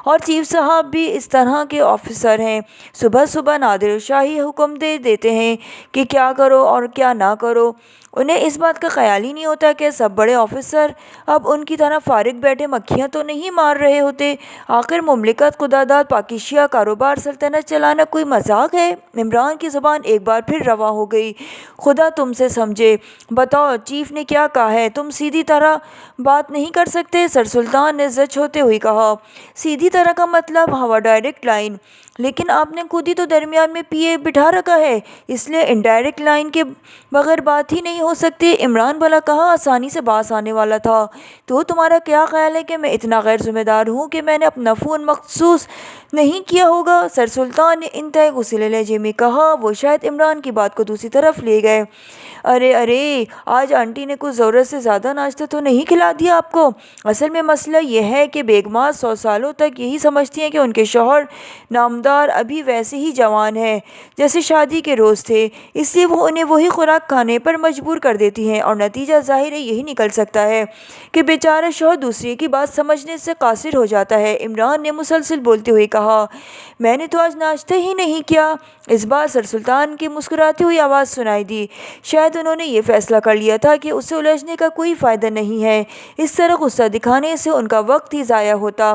اور چیف صاحب بھی اس طرح کے آفیسر ہیں، صبح صبح نادر شاہی حکم دے دیتے ہیں کہ کیا کرو اور کیا نہ کرو، انہیں اس بات کا خیال ہی نہیں ہوتا کہ سب بڑے آفیسر اب ان کی طرح فارغ بیٹھے مکھیاں تو نہیں مار رہے ہوتے۔ آخر مملکت، خداداد، پاکیزیہ، کاروبار، سلطنت چلانا کوئی مذاق ہے؟ عمران کی زبان ایک بار پھر رواں ہو گئی۔ خدا تم سے سمجھے، بتاؤ چیف نے کیا کہا ہے؟ تم سیدھی طرح بات نہیں کر سکتے؟ سر سلطان نے زچ ہوتے ہوئے کہا۔ سیدھی طرح کا مطلب ہوا ڈائریکٹ لائن، لیکن آپ نے خود ہی تو درمیان میں پی اے بٹھا رکھا ہے، اس لیے انڈائریکٹ لائن کے بغیر بات ہی نہیں ہو سکتی۔ عمران بھلا کہاں آسانی سے باز آنے والا تھا؟ تو تمہارا کیا خیال ہے کہ میں اتنا غیر ذمہ دار ہوں کہ میں نے اپنا فون مخصوص نہیں کیا ہوگا؟ سر سلطان نے انتہائی غصیلے لہجے میں کہا۔ وہ شاید عمران کی بات کو دوسری طرف لے گئے۔ ارے ارے، آج آنٹی نے کچھ ضرورت سے زیادہ ناشتہ تو نہیں کھلا دیا آپ کو؟ اصل میں مسئلہ یہ ہے کہ بیگمات 100 سالوں تک یہی سمجھتی ہیں کہ ان کے شوہر نامدار ابھی ویسے ہی جوان ہیں جیسے شادی کے روز تھے، اس لیے وہ انہیں وہی خوراک کھانے پر مجبور کر دیتی ہیں، اور نتیجہ ظاہر ہے یہی نکل سکتا ہے کہ بیچارہ شوہر دوسرے کی بات سمجھنے سے قاصر ہو جاتا ہے۔ عمران نے مسلسل بولتے ہوئے کہا، میں نے تو آج ناشتہ ہی نہیں کیا۔ اس بار سر سلطان کی مسکراتی ہوئی آواز سنائی دی۔ شاید انہوں نے یہ فیصلہ کر لیا تھا کہ اسے الجھنے کا کوئی فائدہ نہیں ہے، اس طرح غصہ دکھانے سے ان کا وقت ہی ضائع ہوتا۔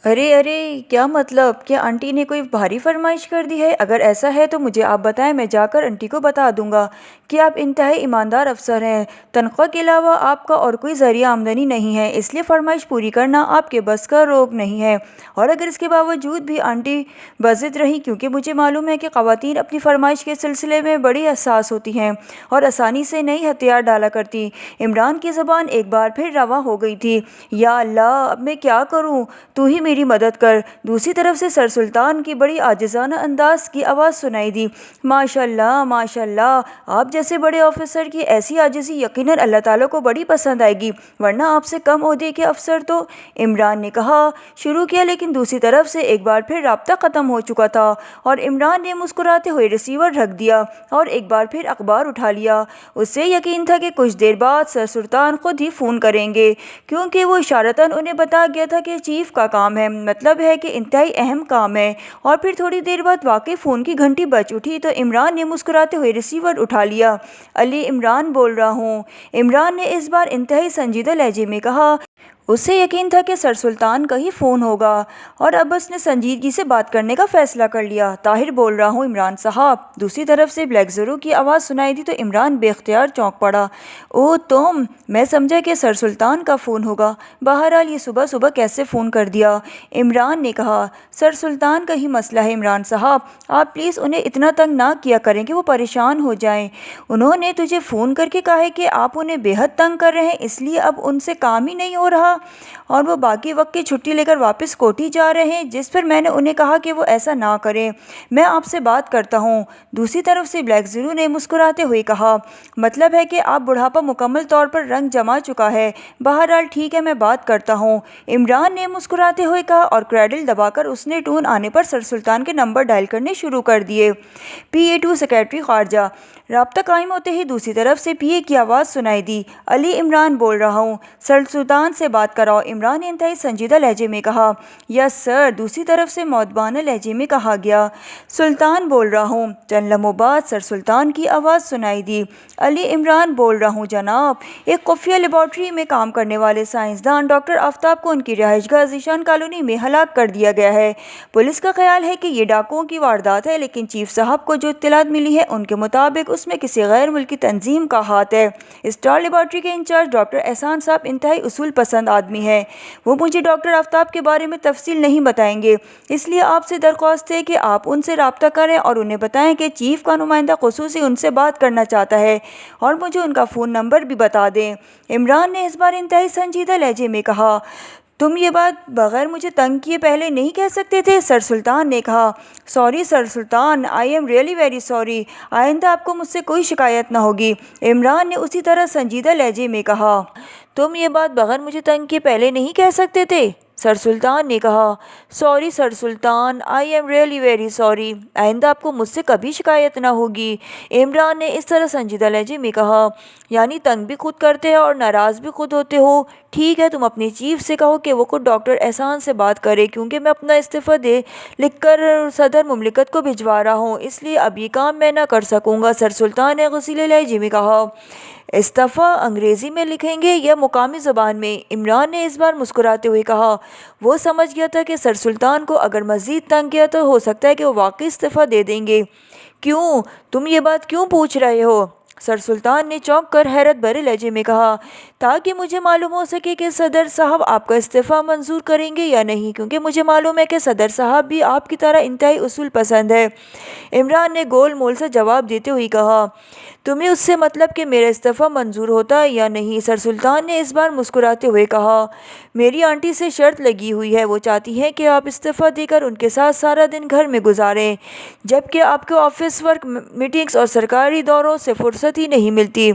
ارے ارے، کیا مطلب؟ کیا آنٹی نے کوئی بھاری فرمائش کر دی ہے؟ اگر ایسا ہے تو مجھے آپ بتائیں، میں جا کر آنٹی کو بتا دوں گا کہ آپ انتہائی ایماندار افسر ہیں، تنخواہ کے علاوہ آپ کا اور کوئی ذریعہ آمدنی نہیں ہے، اس لیے فرمائش پوری کرنا آپ کے بس کا روگ نہیں ہے۔ اور اگر اس کے باوجود بھی آنٹی بضد رہیں، کیونکہ مجھے معلوم ہے کہ خواتین اپنی فرمائش کے سلسلے میں بڑی حساس ہوتی ہیں اور آسانی سے نئی ہتھیار ڈالا کرتی۔ عمران کی زبان ایک بار پھر رواں ہو گئی تھی۔ یا اللہ، اب میں کیا کروں؟ تو ہی میری مدد کر۔ دوسری طرف سے سر سلطان کی بڑی عاجزانہ انداز کی آواز سنائی دی۔ ماشاء اللہ، ماشاء اللہ، آپ جیسے بڑے آفیسر کی ایسی عاجزی یقیناً اللہ تعالیٰ کو بڑی پسند آئے گی، ورنہ آپ سے کم عہدے کے افسر تو، عمران نے کہا شروع کیا، لیکن دوسری طرف سے ایک بار پھر رابطہ ختم ہو چکا تھا اور عمران نے مسکراتے ہوئے ریسیور رکھ دیا اور ایک بار پھر اخبار اٹھا لیا۔ اسے یقین تھا کہ کچھ دیر بعد سر سلطان خود ہی فون کریں گے، کیونکہ وہ اشارتاً انہیں بتا گیا تھا کہ چیف کا کام ہے، مطلب ہے کہ انتہائی اہم کام ہے۔ اور پھر تھوڑی دیر بعد واقعی فون کی گھنٹی بج اٹھی تو عمران نے مسکراتے ہوئے ریسیور اٹھا لیا۔ علی عمران بول رہا ہوں، عمران نے اس بار انتہائی سنجیدہ لہجے میں کہا۔ اسے یقین تھا کہ سر سلطان کا ہی فون ہوگا اور اب اس نے سنجیدگی سے بات کرنے کا فیصلہ کر لیا۔ طاہر بول رہا ہوں عمران صاحب۔ دوسری طرف سے بلیک زیرو کی آواز سنائی دی تو عمران بے اختیار چونک پڑا۔ اوہ تم! میں سمجھا کہ سر سلطان کا فون ہوگا، بہرحال یہ صبح صبح کیسے فون کر دیا؟ عمران نے کہا، سر سلطان کا ہی مسئلہ ہے عمران صاحب، آپ پلیز انہیں اتنا تنگ نہ کیا کریں کہ وہ پریشان ہو جائیں۔ انہوں نے تجھے فون کر کے کہا ہے کہ آپ انہیں بے حد تنگ کر رہے ہیں، اس لیے اب ان سے کام ہی نہیں ہو رہا اور وہ باقی وقت کی چھٹی لے کر واپس کوٹھی جا رہے ہیں، جس پر میں نے انہیں کہا کہ وہ ایسا نہ کریں۔ میں آپ سے بات کرتا ہوں۔ دوسری طرف سے بلیک زیرو نے مسکراتے ہوئے کہا، مطلب ہے کہ آپ بڑھاپا مکمل طور پر رنگ جما چکا ہے، بہرحال ٹھیک ہے، میں بات کرتا ہوں، عمران نے مسکراتے ہوئے کہا اور کریڈل دبا کر اس نے ٹون آنے پر سر سلطان کے نمبر ڈائل کرنے شروع کر دیے۔ PA2 سیکریٹری خارجہ۔ رابطہ قائم ہوتے ہی دوسری طرف سے PA کی آواز سنائی دی۔ علی عمران بول رہا ہوں، سر سلطان سے بات کراؤ، عمران نے انتہائی سنجیدہ لہجے میں کہا۔ یس سر، دوسری طرف سے مؤدبانہ لہجے میں کہا گیا۔ سلطان بول رہا ہوں۔ چند لمحوں بعد سر سلطان کی آواز سنائی دی۔ علی عمران بول رہا ہوں جناب، ایک خفیہ لیبارٹری میں کام کرنے والے سائنسدان ڈاکٹر آفتاب کو ان کی رہائش گاہ ذیشان کالونی میں ہلاک کر دیا گیا ہے۔ پولیس کا خیال ہے کہ یہ ڈاکوؤں کی واردات ہے، لیکن چیف صاحب کو جو اطلاعات ملی ہے ان کے مطابق اس میں کسی غیر ملکی تنظیم کا ہاتھ ہے۔ اسٹار لیبارٹری کے انچارج ڈاکٹر احسان صاحب انتہائی اصول پسند آدمی ہیں، وہ مجھے ڈاکٹر آفتاب کے بارے میں تفصیل نہیں بتائیں گے، اس لیے آپ سے درخواست ہے کہ آپ ان سے رابطہ کریں اور انہیں بتائیں کہ چیف کا نمائندہ خصوصی ان سے بات کرنا چاہتا ہے اور مجھے ان کا فون نمبر بھی بتا دیں۔ عمران نے اس بار انتہائی سنجیدہ لہجے میں کہا، تم یہ بات بغیر مجھے تنگ کیے پہلے نہیں کہہ سکتے تھے؟ سر سلطان نے کہا، sorry sir Sultan, I am really very sorry, آئندہ آپ کو مجھ سے کوئی شکایت نہ ہوگی، عمران نے اسی طرح سنجیدہ لہجے میں کہا۔ تم یہ بات بغیر مجھے تنگ کیے پہلے نہیں کہہ سکتے تھے؟ سر سلطان نے کہا، sorry sir Sultan, I am really very sorry, آئندہ آپ کو مجھ سے کبھی شکایت نہ ہوگی، عمران نے اس طرح سنجیدہ لہجے میں کہا۔ یعنی تنگ بھی خود کرتے ہو اور ناراض بھی خود ہوتے ہو؟ ٹھیک ہے، تم اپنی چیف سے کہو کہ وہ خود ڈاکٹر احسان سے بات کرے، کیونکہ میں اپنا استعفیٰ لکھ کر صدر مملکت کو بھجوا رہا ہوں، اس لیے اب یہ کام میں نہ کر سکوں گا، سر سلطان نے غصیلے لہجے میں کہا۔ استعفیٰ انگریزی میں لکھیں گے یا مقامی زبان میں؟ عمران نے اس بار مسکراتے ہوئے کہا۔ وہ سمجھ گیا تھا کہ سر سلطان کو اگر مزید تنگ کیا تو ہو سکتا ہے کہ وہ واقعی استعفیٰ دے دیں گے۔ کیوں؟ تم یہ بات کیوں پوچھ رہے ہو؟ سر سلطان نے چونک کر حیرت بھرے لہجے میں کہا، تاکہ مجھے معلوم ہو سکے کہ صدر صاحب آپ کا استعفیٰ منظور کریں گے یا نہیں، کیونکہ مجھے معلوم ہے کہ صدر صاحب بھی آپ کی طرح انتہائی اصول پسند ہے۔ عمران نے گول مول سے جواب دیتے ہوئے کہا، تمہیں اس سے مطلب کہ میرا استعفیٰ منظور ہوتا ہے یا نہیں؟ سر سلطان نے اس بار مسکراتے ہوئے کہا، میری آنٹی سے شرط لگی ہوئی ہے، وہ چاہتی ہیں کہ آپ استعفیٰ دے کر ان کے ساتھ سارا دن گھر میں گزاریں، جبکہ آپ کو آفس ورک، میٹنگز اور سرکاری دوروں سے فرصت ہی نہیں ملتی۔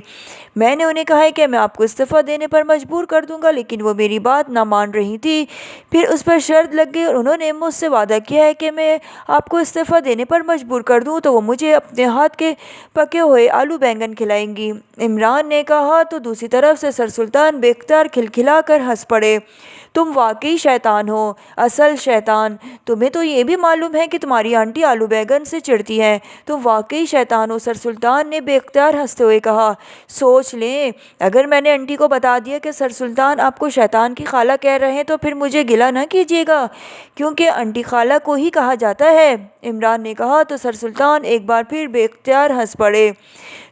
میں نے انہیں کہا ہے کہ میں آپ کو استعفیٰ دینے پر مجبور کر دوں گا، لیکن وہ میری بات نہ مان رہی تھی۔ پھر اس پر شرط لگ گئی اور انہوں نے مجھ سے وعدہ کیا ہے کہ میں آپ کو استعفیٰ دینے پر مجبور کر دوں تو وہ مجھے اپنے ہاتھ کے پکے ہوئے آلو بینگن کھلائیں گی۔ عمران نے کہا تو دوسری طرف سے سر سلطان بے اختیار کھلکھلا کر ہنس پڑے۔ تم واقعی شیطان ہو، اصل شیطان۔ تمہیں تو یہ بھی معلوم ہے کہ تمہاری آنٹی آلو بیگن سے چڑھتی ہیں۔ تم واقعی شیطان ہو، سر سلطان نے بے اختیار ہنستے ہوئے کہا۔ سوچ لیں، اگر میں نے آنٹی کو بتا دیا کہ سر سلطان آپ کو شیطان کی خالہ کہہ رہے ہیں تو پھر مجھے گلہ نہ کیجیے گا، کیونکہ آنٹی خالہ کو ہی کہا جاتا ہے، عمران نے کہا تو سر سلطان ایک بار پھر بے اختیار ہنس پڑے۔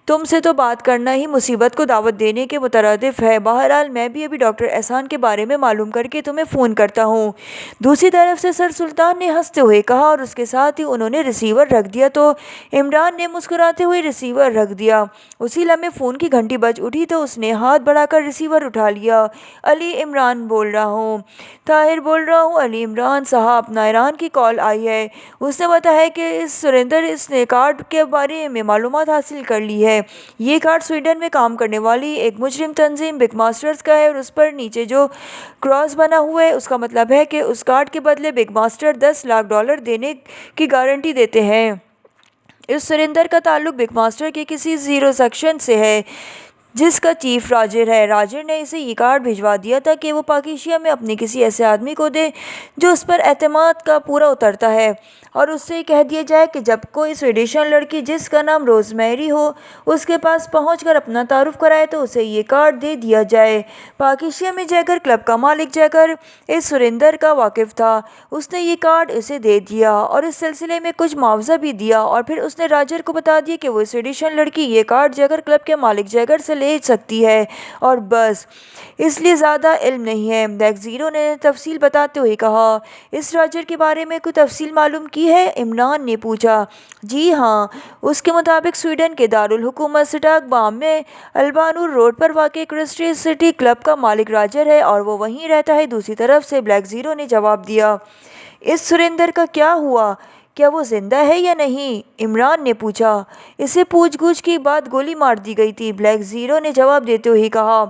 تم سے تو بات کرنا ہی مصیبت کو دعوت دینے کے مترادف ہے۔ بہرحال میں بھی ابھی ڈاکٹر احسان کے بارے میں معلوم کر کے تمہیں فون کرتا ہوں۔ دوسری طرف سے سر سلطان نے ہنستے ہوئے کہا اور اس کے ساتھ ہی انہوں نے ریسیور رکھ دیا تو عمران نے مسکراتے ہوئے ریسیور رکھ دیا۔ اسی لمحے فون کی گھنٹی بج اٹھی تو اس نے ہاتھ بڑھا کر ریسیور اٹھا لیا۔ علی عمران بول رہا ہوں۔ طاہر بول رہا ہوں۔ علی عمران صاحب، نائران کی کال آئی ہے۔ اس نے بتایا کہ سریندر اس نے کارڈ کے بارے میں معلومات حاصل کر لی ہے۔ یہ کارڈ سویڈن میں کام کرنے والی ایک مجرم تنظیم بگ ماسٹرز کا ہے اور اس پر نیچے جو کراس بنا ہوا ہے اس کا مطلب ہے کہ اس کارڈ کے بدلے بگ ماسٹر $10 لاکھ دینے کی گارنٹی دیتے ہیں۔ اس سریندر کا تعلق بگ ماسٹر کے کسی زیرو سیکشن سے ہے جس کا چیف راجر ہے۔ راجر نے اسے یہ کارڈ بھجوا دیا تھا کہ وہ پاکیشیا میں اپنے کسی ایسے آدمی کو دے جو اس پر اعتماد کا پورا اترتا ہے، اور اس سے کہہ دیا جائے کہ جب کوئی سویڈیشن لڑکی جس کا نام روز میری ہو اس کے پاس پہنچ کر اپنا تعارف کرائے تو اسے یہ کارڈ دے دیا جائے۔ پاکیشیا میں جیگر کلب کا مالک جیگر اس سریندر کا واقف تھا۔ اس نے یہ کارڈ اسے دے دیا اور اس سلسلے میں کچھ معاوضہ بھی دیا، اور پھر اس نے راجر کو بتا دیا کہ وہ سویڈیشن لڑکی یہ کارڈ جیگر کلب کے مالک جیگر سے لے سکتی ہے، اور بس، اس لیے زیادہ علم نہیں ہے۔ بلیک زیرو نے تفصیل بتاتے ہوئے کہا۔ اس راجر کے بارے میں کوئی تفصیل معلوم کی ہے؟ عمران نے پوچھا۔ جی ہاں، اس کے مطابق سویڈن کے دارالحکومت سٹاک بام میں البانور روڈ پر واقع کرسٹی سٹی کلب کا مالک راجر ہے اور وہ وہیں رہتا ہے۔ دوسری طرف سے بلیک زیرو نے جواب دیا۔ اس سریندر کا کیا ہوا؟ کیا وہ زندہ ہے یا نہیں؟ عمران نے پوچھا۔ اسے پوچھ گچھ کے بعد گولی مار دی گئی تھی، بلیک زیرو نے جواب دیتے ہوئے کہا۔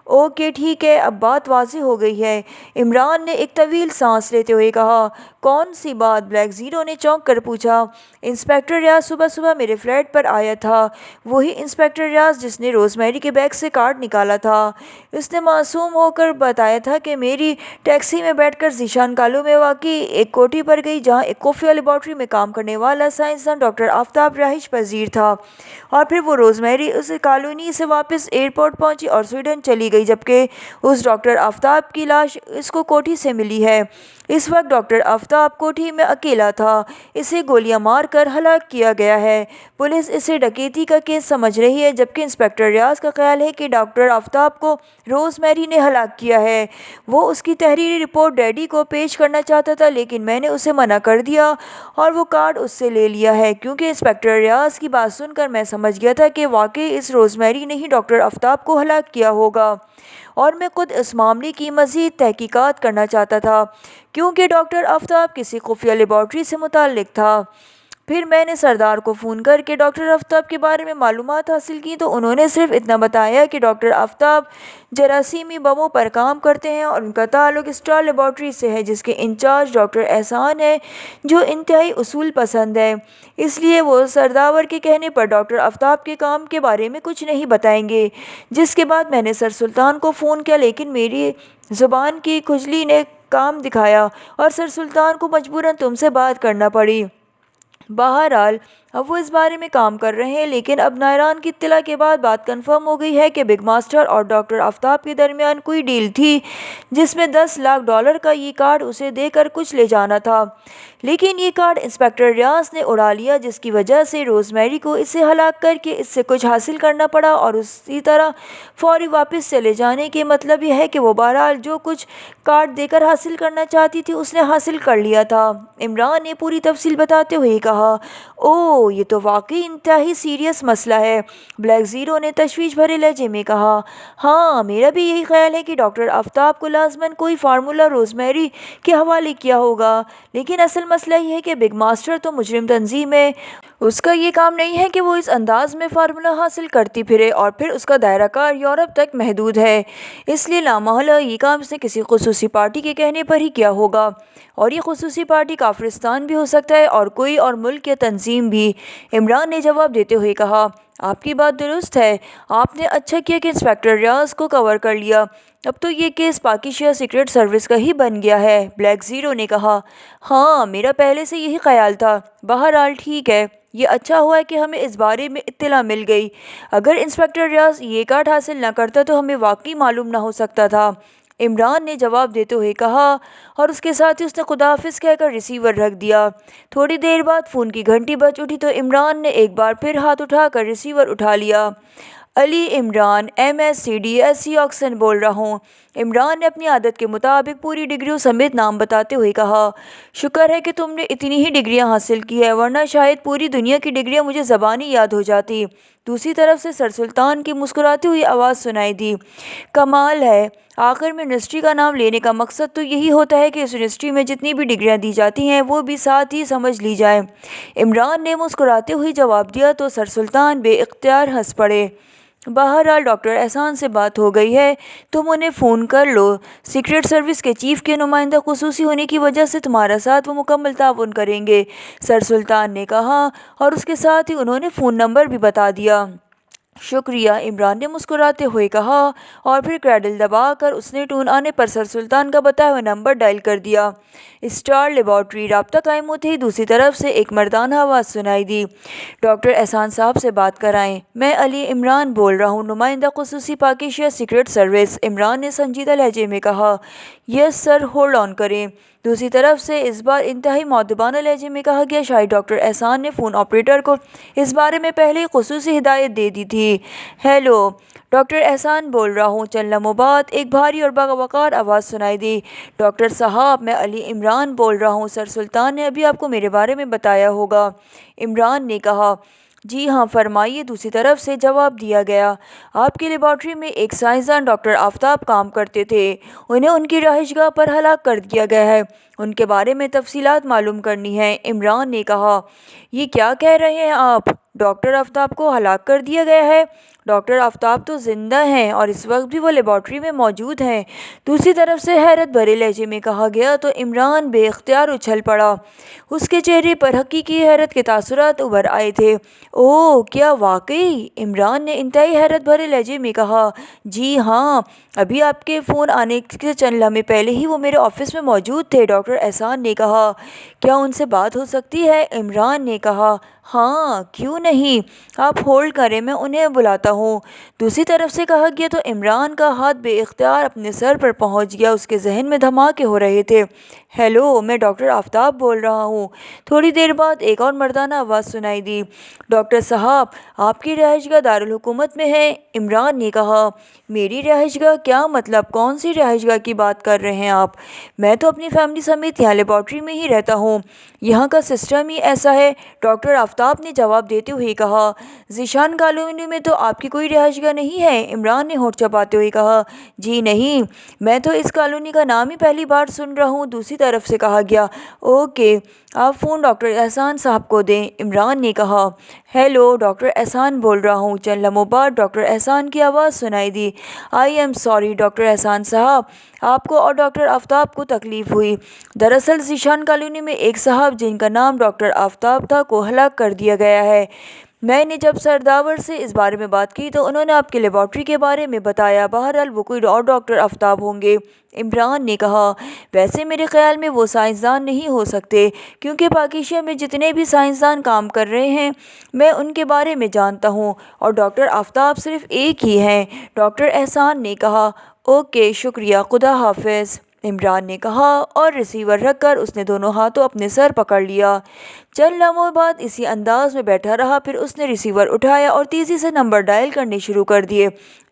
اوکے ٹھیک ہے، اب بات واضح ہو گئی ہے، عمران نے ایک طویل سانس لیتے ہوئے کہا۔ کون سی بات؟ بلیک زیرو نے چونک کر پوچھا۔ انسپکٹر ریاض صبح صبح میرے فلیٹ پر آیا تھا، وہی انسپکٹر ریاض جس نے روز میری کے بیگ سے کارڈ نکالا تھا۔ اس نے معصوم ہو کر بتایا تھا کہ میری ٹیکسی میں بیٹھ کر ذیشان کالو میں واقع ایک کوٹھی پر گئی جہاں ایک خفیہ لیبارٹری میں کام کرنے والا سائنسدان ڈاکٹر آفتاب رہائش پذیر تھا، اور پھر وہ روز میری اس کالونی سے واپس ایئرپورٹ پہنچی اور سویڈن چلی گئی، جبکہ اس ڈاکٹر آفتاب کی لاش اس کو کوٹھی سے ملی ہے۔ اس وقت ڈاکٹر آفتاب کوٹھی میں اکیلا تھا، اسے گولیاں مار کر ہلاک کیا گیا ہے۔ پولیس اسے ڈکیتی کا کیس سمجھ رہی ہے، جبکہ انسپکٹر ریاض کا خیال ہے کہ ڈاکٹر آفتاب کو روز میری نے ہلاک کیا ہے۔ وہ اس کی تحریری رپورٹ ڈیڈی کو پیش کرنا چاہتا تھا، لیکن میں نے اسے منع کر دیا اور وہ کارڈ اس سے لے لیا ہے، کیونکہ انسپکٹر ریاض کی بات سن کر میں سمجھ گیا تھا کہ واقعی اس روز میری نے ہی ڈاکٹر آفتاب کو ہلاک کیا ہوگا، اور میں خود اس معاملے کی مزید تحقیقات کرنا چاہتا تھا کیونکہ ڈاکٹر آفتاب کسی خفیہ لیبارٹری سے متعلق تھا۔ پھر میں نے سردار کو فون کر کے ڈاکٹر آفتاب کے بارے میں معلومات حاصل کی تو انہوں نے صرف اتنا بتایا کہ ڈاکٹر آفتاب جراثیمی بموں پر کام کرتے ہیں اور ان کا تعلق اسٹار لیبارٹری سے ہے جس کے انچارج ڈاکٹر احسان ہے جو انتہائی اصول پسند ہے، اس لیے وہ سردار کے کہنے پر ڈاکٹر آفتاب کے کام کے بارے میں کچھ نہیں بتائیں گے۔ جس کے بعد میں نے سر سلطان کو فون کیا، لیکن میری زبان کی کھجلی نے کام دکھایا اور سر سلطان کو مجبوراً تم سے بات کرنا پڑی۔ بہرحال اب وہ اس بارے میں کام کر رہے ہیں، لیکن اب نائران کی اطلاع کے بعد بات کنفرم ہو گئی ہے کہ بگ ماسٹر اور ڈاکٹر آفتاب کے درمیان کوئی ڈیل تھی جس میں $10 لاکھ کا یہ کارڈ اسے دے کر کچھ لے جانا تھا، لیکن یہ کارڈ انسپکٹر ریاض نے اڑا لیا، جس کی وجہ سے روزمیری کو اسے ہلاک کر کے اس سے کچھ حاصل کرنا پڑا، اور اسی طرح فوری واپس چلے جانے کے مطلب یہ ہے کہ وہ بہرحال جو کچھ کارڈ دے کر حاصل کرنا چاہتی تھی اس نے حاصل کر لیا تھا۔ عمران نے پوری تفصیل بتاتے ہوئے کہا، اوہ یہ تو واقعی انتہائی سیریس مسئلہ ہے۔ بلیک زیرو نے تشویش بھرے لہجے میں کہا، ہاں میرا بھی یہی خیال ہے کہ ڈاکٹر آفتاب کو لازماً کوئی فارمولہ روزمیری کے حوالے کیا ہوگا، لیکن اصل مسئلہ یہ ہے کہ بگ ماسٹر تو مجرم تنظیم ہے، اس کا یہ کام نہیں ہے کہ وہ اس انداز میں فارمولہ حاصل کرتی پھرے، اور پھر اس کا دائرہ کار یورپ تک محدود ہے، اس لیے لامحالہ یہ کام اس نے کسی خصوصی پارٹی کے کہنے پر ہی کیا ہوگا، اور یہ خصوصی پارٹی کافرستان بھی ہو سکتا ہے اور کوئی اور ملک یا تنظیم بھی۔ عمران نے جواب دیتے ہوئے کہا، آپ کی بات درست ہے، آپ نے اچھا کیا کہ انسپکٹر ریاض کو کور کر لیا، اب تو یہ کیس پاکی شیعہ سیکرٹ سروس کا ہی بن گیا ہے۔ بلیک زیرو نے کہا، ہاں میرا پہلے سے یہی خیال تھا، بہرحال ٹھیک ہے، یہ اچھا ہوا ہے کہ ہمیں اس بارے میں اطلاع مل گئی، اگر انسپکٹر ریاض یہ کارڈ حاصل نہ کرتا تو ہمیں واقعی معلوم نہ ہو سکتا تھا، عمران نے جواب دیتے ہوئے کہا، اور اس کے ساتھ ہی اس نے خدا حافظ کہہ کر ریسیور رکھ دیا۔ تھوڑی دیر بعد فون کی گھنٹی بج اٹھی تو عمران نے ایک بار پھر ہاتھ اٹھا کر ریسیور اٹھا لیا۔ علی عمران MSc آکسن بول رہا ہوں۔ عمران نے اپنی عادت کے مطابق پوری ڈگریوں سمیت نام بتاتے ہوئے کہا، شکر ہے کہ تم نے اتنی ہی ڈگریاں حاصل کی ہیں، ورنہ شاید پوری دنیا کی ڈگریاں مجھے زبانی یاد ہو جاتی۔ دوسری طرف سے سر سلطان کی مسکراتی ہوئی آواز سنائی دی، کمال ہے، آخر میں یونیورسٹی کا نام لینے کا مقصد تو یہی ہوتا ہے کہ اس یونیورسٹی میں جتنی بھی ڈگریاں دی جاتی ہیں وہ بھی ساتھ ہی سمجھ لی جائیں۔ عمران نے مسکراتے ہوئے جواب دیا تو سر سلطان بے اختیار ہنس پڑے۔ بہرحال ڈاکٹر احسان سے بات ہو گئی ہے، تم انہیں فون کر لو، سیکرٹ سروس کے چیف کے نمائندہ خصوصی ہونے کی وجہ سے تمہارا ساتھ وہ مکمل تعاون کریں گے، سر سلطان نے کہا، اور اس کے ساتھ ہی انہوں نے فون نمبر بھی بتا دیا۔ شکریہ، عمران نے مسکراتے ہوئے کہا، اور پھر کریڈل دبا کر اس نے ٹون آنے پر سر سلطان کا بتایا ہوا نمبر ڈائل کر دیا۔ Star laboratory. رابطہ قائم ہوتے ہی دوسری طرف سے ایک مردانہ آواز سنائی دی، ڈاکٹر احسان صاحب سے بات کرائیں، میں علی عمران بول رہا ہوں، نمائندہ خصوصی پاکی شیعہ سیکرٹ سروس۔ عمران نے سنجیدہ لہجے میں کہا، یس سر، ہولڈ آن کریں۔ دوسری طرف سے اس بار انتہائی مؤدبانہ لہجے میں کہا گیا، شاید ڈاکٹر احسان نے فون آپریٹر کو اس بارے میں پہلے ہی خصوصی ہدایت دے دی تھی۔ ہیلو، ڈاکٹر احسان بول رہا ہوں۔ چند لمحوں بعد ایک بھاری اور باوقار آواز سنائی دی، ڈاکٹر صاحب میں علی عمران بول رہا ہوں، سر سلطان نے ابھی آپ کو میرے بارے میں بتایا ہوگا۔ عمران نے کہا، جی ہاں فرمائیے۔ دوسری طرف سے جواب دیا گیا، آپ کی لیبارٹری میں ایک سائنسدان ڈاکٹر آفتاب کام کرتے تھے، انہیں ان کی رہائش گاہ پر ہلاک کر دیا گیا ہے، ان کے بارے میں تفصیلات معلوم کرنی ہیں۔ عمران نے کہا، یہ کیا کہہ رہے ہیں آپ، ڈاکٹر آفتاب کو ہلاک کر دیا گیا ہے؟ ڈاکٹر آفتاب تو زندہ ہیں اور اس وقت بھی وہ لیبارٹری میں موجود ہیں، دوسری طرف سے حیرت بھرے لہجے میں کہا گیا تو عمران بے اختیار اچھل پڑا، اس کے چہرے پر حقیقی حیرت کے تاثرات ابھر آئے تھے۔ اوہ کیا واقعی؟ عمران نے انتہائی حیرت بھرے لہجے میں کہا، جی ہاں، ابھی آپ کے فون آنے کے چند لمحے پہلے ہی وہ میرے آفس میں موجود تھے، ڈاکٹر احسان نے کہا، کیا ان سے بات ہو سکتی ہے؟ عمران نے کہا، ہاں کیوں نہیں، آپ ہولڈ کریں، میں انہیں بلاتا ہوں۔ دوسری طرف سے کہا گیا تو عمران کا ہاتھ بے اختیار اپنے سر پر پہنچ گیا، اس کے ذہن میں دھماکے ہو رہے تھے۔ ہیلو، میں ڈاکٹر آفتاب بول رہا ہوں۔ تھوڑی دیر بعد ایک اور مردانہ آواز سنائی دی، ڈاکٹر صاحب آپ کی رہائش گاہ دارالحکومت میں ہے؟ عمران نے کہا، میری رہائش گاہ؟ کیا مطلب، کون سی رہائش گاہ کی بات کر رہے ہیں آپ؟ میں تو اپنی فیملی سمیت یہاں لیبارٹری میں ہی رہتا ہوں، یہاں کا سسٹم ہی ایسا ہے، ڈاکٹر آفتاب نے جواب دیتے ہوئے کہا، ذیشان کالونی میں تو آپ کی کوئی رہائش گاہ نہیں ہے؟ عمران نے ہونٹ چباتے ہوئے کہا، جی نہیں، میں تو اس کالونی کا نام ہی پہلی بار سن رہا ہوں۔ دوسری طرف سے کہا گیا، اوکے، آپ فون ڈاکٹر احسان صاحب کو دیں۔ عمران نے کہا، ہیلو، ڈاکٹر احسان بول رہا ہوں۔ چند لمحوں بعد ڈاکٹر احسان کی آواز سنائی دی، آئی ایم سوری ڈاکٹر احسان صاحب، آپ کو اور ڈاکٹر آفتاب کو تکلیف ہوئی، دراصل ذیشان کالونی میں ایک صاحب جن کا نام ڈاکٹر آفتاب تھا کو ہلاک کر دیا گیا ہے۔ میں نے جب سرداور سے اس بارے میں بات کی تو انہوں نے آپ کی لیبارٹری کے بارے میں بتایا۔ بہرحال وہ کوئی اور ڈاکٹر آفتاب ہوں گے۔ عمران نے کہا، ویسے میرے خیال میں وہ سائنسدان نہیں ہو سکتے، کیونکہ پاکیزہ میں جتنے بھی سائنسدان کام کر رہے ہیں میں ان کے بارے میں جانتا ہوں، اور ڈاکٹر آفتاب صرف ایک ہی ہیں۔ ڈاکٹر احسان نے کہا، اوکے شکریہ، خدا حافظ۔ عمران نے کہا، اور ریسیور رکھ کر اس نے دونوں ہاتھوں اپنے سر پکڑ لیا۔ چند لمحوں بعد اسی انداز میں بیٹھا رہا، پھر اس نے ریسیور اٹھایا اور تیزی سے نمبر ڈائل کرنے شروع کر دیے۔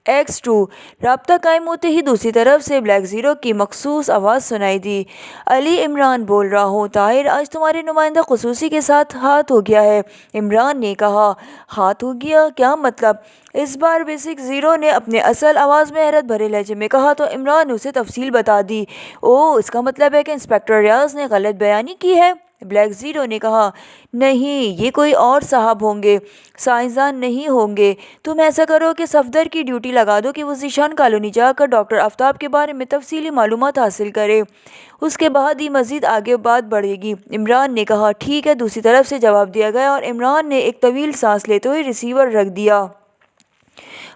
X2۔ رابطہ قائم ہوتے ہی دوسری طرف سے بلیک زیرو کی مخصوص آواز سنائی دی۔ علی عمران بول رہا ہوں، طاہر آج تمہارے نمائندہ خصوصی کے ساتھ ہاتھ ہو گیا ہے۔ عمران نے کہا، ہاتھ ہو گیا؟ کیا مطلب؟ اس بار بیسک زیرو نے اپنے اصل آواز میں حیرت بھرے لہجے میں کہا تو عمران نے اسے تفصیل بتا دی۔ اوہ، اس کا مطلب ہے کہ انسپکٹر ریاض نے غلط بیانی کی ہے؟ بلیک زیرو نے کہا، نہیں، یہ کوئی اور صاحب ہوں گے، سائنسدان نہیں ہوں گے۔ تم ایسا کرو کہ صفدر کی ڈیوٹی لگا دو کہ وہ ذیشان کالونی جا کر ڈاکٹر آفتاب کے بارے میں تفصیلی معلومات حاصل کرے، اس کے بعد ہی مزید آگے بات بڑھے گی۔ عمران نے کہا، ٹھیک ہے۔ دوسری طرف سے جواب دیا گیا اور عمران نے ایک طویل سانس لیتے ہوئے ریسیور رکھ دیا۔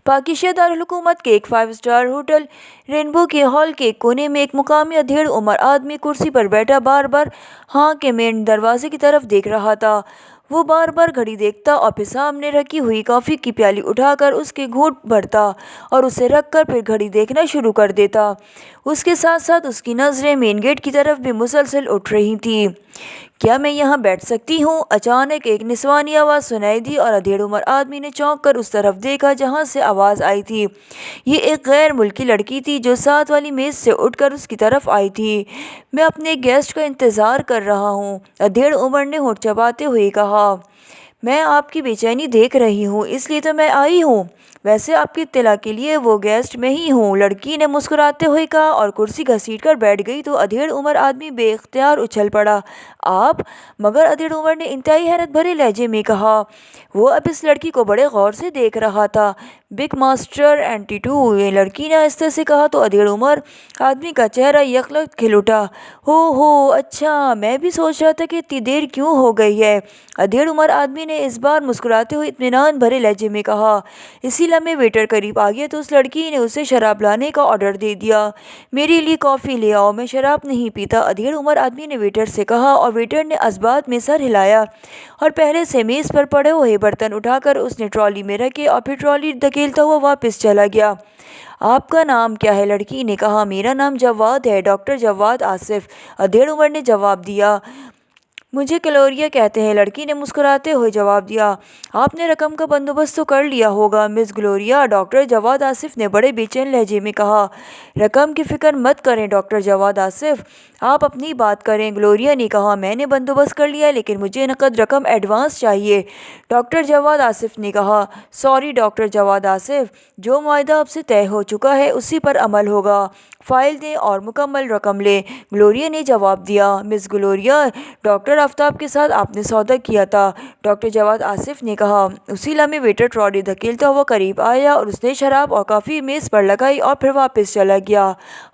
پاکیزہ دارالحکومت کے ایک 5 اسٹار ہوٹل رینبو کے ہال کے ایک کونے میں ایک مقامی ادھیڑ عمر آدمی کرسی پر بیٹھا بار بار ہاں کے مین دروازے کی طرف دیکھ رہا تھا۔ وہ بار بار گھڑی دیکھتا اور پھر سامنے رکھی ہوئی کافی کی پیالی اٹھا کر اس کے گھونٹ بھرتا اور اسے رکھ کر پھر گھڑی دیکھنا شروع کر دیتا۔ اس کے ساتھ ساتھ اس کی نظریں مین گیٹ کی طرف بھی مسلسل اٹھ رہی تھیں۔ کیا میں یہاں بیٹھ سکتی ہوں؟ اچانک ایک نسوانی آواز سنائی دی اور ادھیڑ عمر آدمی نے چونک کر اس طرف دیکھا جہاں سے آواز آئی تھی۔ یہ ایک غیر ملکی لڑکی تھی جو ساتھ والی میز سے اٹھ کر اس کی طرف آئی تھی۔ میں اپنے گیسٹ کا انتظار کر رہا ہوں، ادھیڑ عمر نے ہونٹ چباتے ہوئے کہا۔ میں آپ کی بے چینی دیکھ رہی ہوں، اس لیے تو میں آئی ہوں۔ ویسے آپ کی اطلاع کے لیے وہ گیسٹ میں ہی ہوں، لڑکی نے مسکراتے ہوئے کہا اور کرسی گھسیٹ کر بیٹھ گئی تو ادھیڑ عمر آدمی بے اختیار اچھل پڑا۔ آپ؟ مگر ادھیڑ عمر نے انتہائی حیرت بھرے لہجے میں کہا۔ وہ اب اس لڑکی کو بڑے غور سے دیکھ رہا تھا۔ بگ ماسٹر اینٹی-2، یہ لڑکی نے آہستہ سے کہا تو ادھیڑ عمر آدمی کا چہرہ یکلخت کھل اٹھا۔ ہو، اچھا، میں بھی سوچ رہا تھا کہ اتنی دیر کیوں ہو گئی ہے۔ ادھیڑ عمر آدمی نے اس بار مسکراتے ہوئے اطمینان بھرے لہجے میں کہا۔ اسی لمحے ویٹر قریب آ گیا تو اس لڑکی نے اسے شراب لانے کا آرڈر دے دیا۔ میرے لیے کافی لے آؤ، میں شراب نہیں پیتا، ادھیڑ عمر آدمی نے ویٹر سے کہا اور ویٹر نے اثبات میں سر ہلایا اور پہلے سے میز پر پڑے ہوئے برتن اٹھا کر اس نے ٹرالی میں رکھے اور پھر ٹرالی دھکیلتا ہوا واپس چلا گیا۔ آپ کا نام کیا ہے؟ لڑکی نے کہا۔ میرا نام جواد ہے، ڈاکٹر جواد آصف، ادھیڑ عمر نے جواب دیا۔ مجھے گلوریا کہتے ہیں، لڑکی نے مسکراتے ہوئے جواب دیا۔ آپ نے رقم کا بندوبست تو کر لیا ہوگا مس گلوریا، ڈاکٹر جواد آصف نے بڑے بے چین لہجے میں کہا۔ رقم کی فکر مت کریں ڈاکٹر جواد آصف، آپ اپنی بات کریں، گلوریا نے کہا۔ میں نے بندوبست کر لیا لیکن مجھے نقد رقم ایڈوانس چاہیے، ڈاکٹر جواد آصف نے کہا۔ سوری ڈاکٹر جواد آصف، جو معاہدہ آپ سے طے ہو چکا ہے اسی پر عمل ہوگا، فائل دیں اور مکمل رقم لیں، گلوریا نے جواب دیا۔ مس گلوریا، ڈاکٹر آفتاب کے ساتھ آپ نے سودا کیا تھا، ڈاکٹر جواد آصف نے کہا۔ اسی لمحے ویٹر ٹرالی دھکیلتا ہوا قریب آیا اور اس نے شراب اور کافی میز پر لگائی اور پھر واپس چلا گیا۔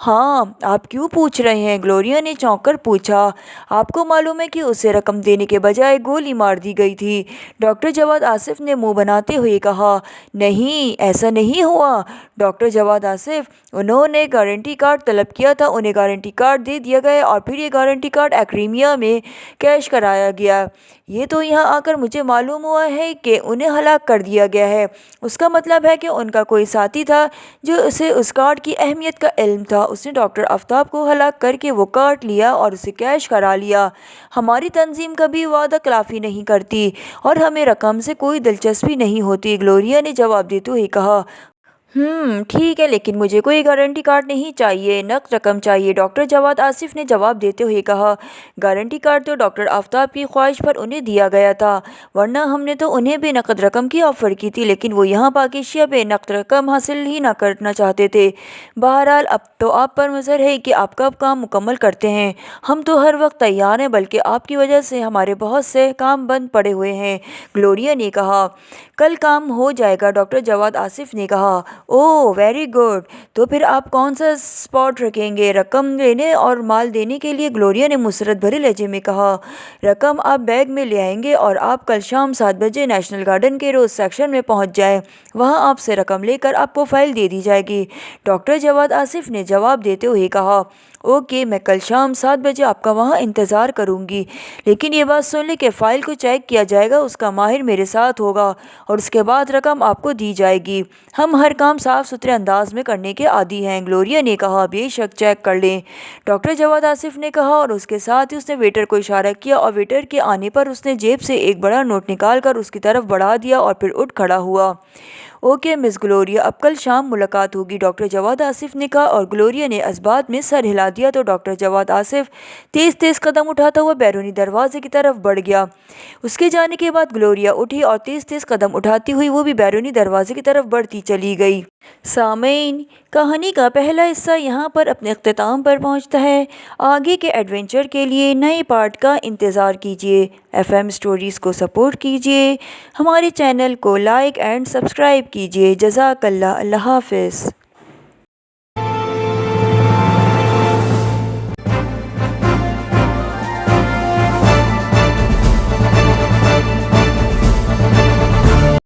ہاں، آپ کیوں پوچھ رہے ہیں؟ گلوریا نے چونک کر پوچھا۔ آپ کو معلوم ہے کہ اسے رقم دینے کے بجائے گولی مار دی گئی تھی، ڈاکٹر جواد آصف نے منہ بناتے ہوئے کہا۔ نہیں، ایسا نہیں ہوا ڈاکٹر جواد آصف، انہوں نے گارنٹی کارڈ طلب کیا تھا، انہیں گارنٹی کارڈ دے دیا گیا اور پھر یہ گارنٹی کارڈ ایکریمیا میں کیش کرایا گیا۔ یہ تو یہاں آ کر مجھے معلوم ہوا ہے کہ انہیں ہلاک کر دیا گیا ہے۔ اس کا مطلب ہے کہ ان کا کوئی ساتھی تھا جو اسے اس کارڈ کی اہمیت کا علم تھا، اس نے ڈاکٹر آفتاب کو ہلاک کر کے وہ کارڈ لیا اور اسے کیش کرا لیا۔ ہماری تنظیم کبھی وعدہ خلافی نہیں کرتی اور ہمیں رقم سے کوئی دلچسپی نہیں ہوتی، گلوریا نے جواب دیتے ہوئے کہا۔ ٹھیک ہے، لیکن مجھے کوئی گارنٹی کارڈ نہیں چاہیے، نقد رقم چاہیے، ڈاکٹر جواد آصف نے جواب دیتے ہوئے کہا۔ گارنٹی کارڈ تو ڈاکٹر آفتاب کی خواہش پر انہیں دیا گیا تھا، ورنہ ہم نے تو انہیں بھی نقد رقم کی آفر کی تھی، لیکن وہ یہاں پاکیزہ پہ نقد رقم حاصل ہی نہ کرنا چاہتے تھے۔ بہرحال اب تو آپ پر نظر ہے کہ آپ کب کام مکمل کرتے ہیں۔ ہم تو ہر وقت تیار ہیں، بلکہ آپ کی وجہ سے ہمارے بہت سے کام بند پڑے ہوئے ہیں، گلوریا نے کہا۔ کل کام ہو جائے گا، ڈاکٹر جواد آصف نے کہا۔ اوہ ویری گڈ، تو پھر آپ کون سا اسپاٹ رکھیں گے؟ رقم لینے اور مال دینے کے لیے گلوریا نے مسرت بھرے لہجے میں کہا۔ رقم آپ بیگ میں لے آئیں گے اور آپ کل شام 7 بجے نیشنل گارڈن کے روز سیکشن میں پہنچ جائیں، وہاں آپ سے رقم لے کر آپ کو فائل دے دی جائے گی، ڈاکٹر جواد آصف نے جواب دیتے ہوئے کہا۔ اوکے، میں کل شام 7 بجے آپ کا وہاں انتظار کروں گی، لیکن یہ بات سن لیں کہ فائل کو چیک کیا جائے گا، اس کا ماہر میرے ساتھ ہوگا اور اس کے بعد رقم آپ کو دی جائے گی۔ ہم ہر کام صاف ستھرے انداز میں کرنے کے عادی ہیں، گلوریا نے کہا۔ بے شک، چیک کر لیں، ڈاکٹر جواد آصف نے کہا، اور اس کے ساتھ ہی اس نے ویٹر کو اشارہ کیا اور ویٹر کے آنے پر اس نے جیب سے ایک بڑا نوٹ نکال کر اس کی طرف بڑھا دیا اور پھر اٹھ کھڑا ہوا۔ اوکے مس گلوریا، اب کل شام ملاقات ہوگی، ڈاکٹر جواد آصف نے کہا، اور گلوریا نے اس بات میں سر ہلا دیا تو ڈاکٹر جواد آصف تیز تیز قدم اٹھاتا ہوا بیرونی دروازے کی طرف بڑھ گیا۔ اس کے جانے کے بعد گلوریا اٹھی اور تیز تیز قدم اٹھاتی ہوئی وہ بھی بیرونی دروازے کی طرف بڑھتی چلی گئی۔ سامعین، کہانی کا پہلا حصہ یہاں پر اپنے اختتام پر پہنچتا ہے۔ آگے کے ایڈونچر کے لیے نئے پارٹ کا انتظار کیجیے۔ FM اسٹوریز کو سپورٹ کیجیے، ہمارے چینل کو لائک اینڈ سبسکرائب کیجیے۔ جزاک اللہ، اللہ حافظ۔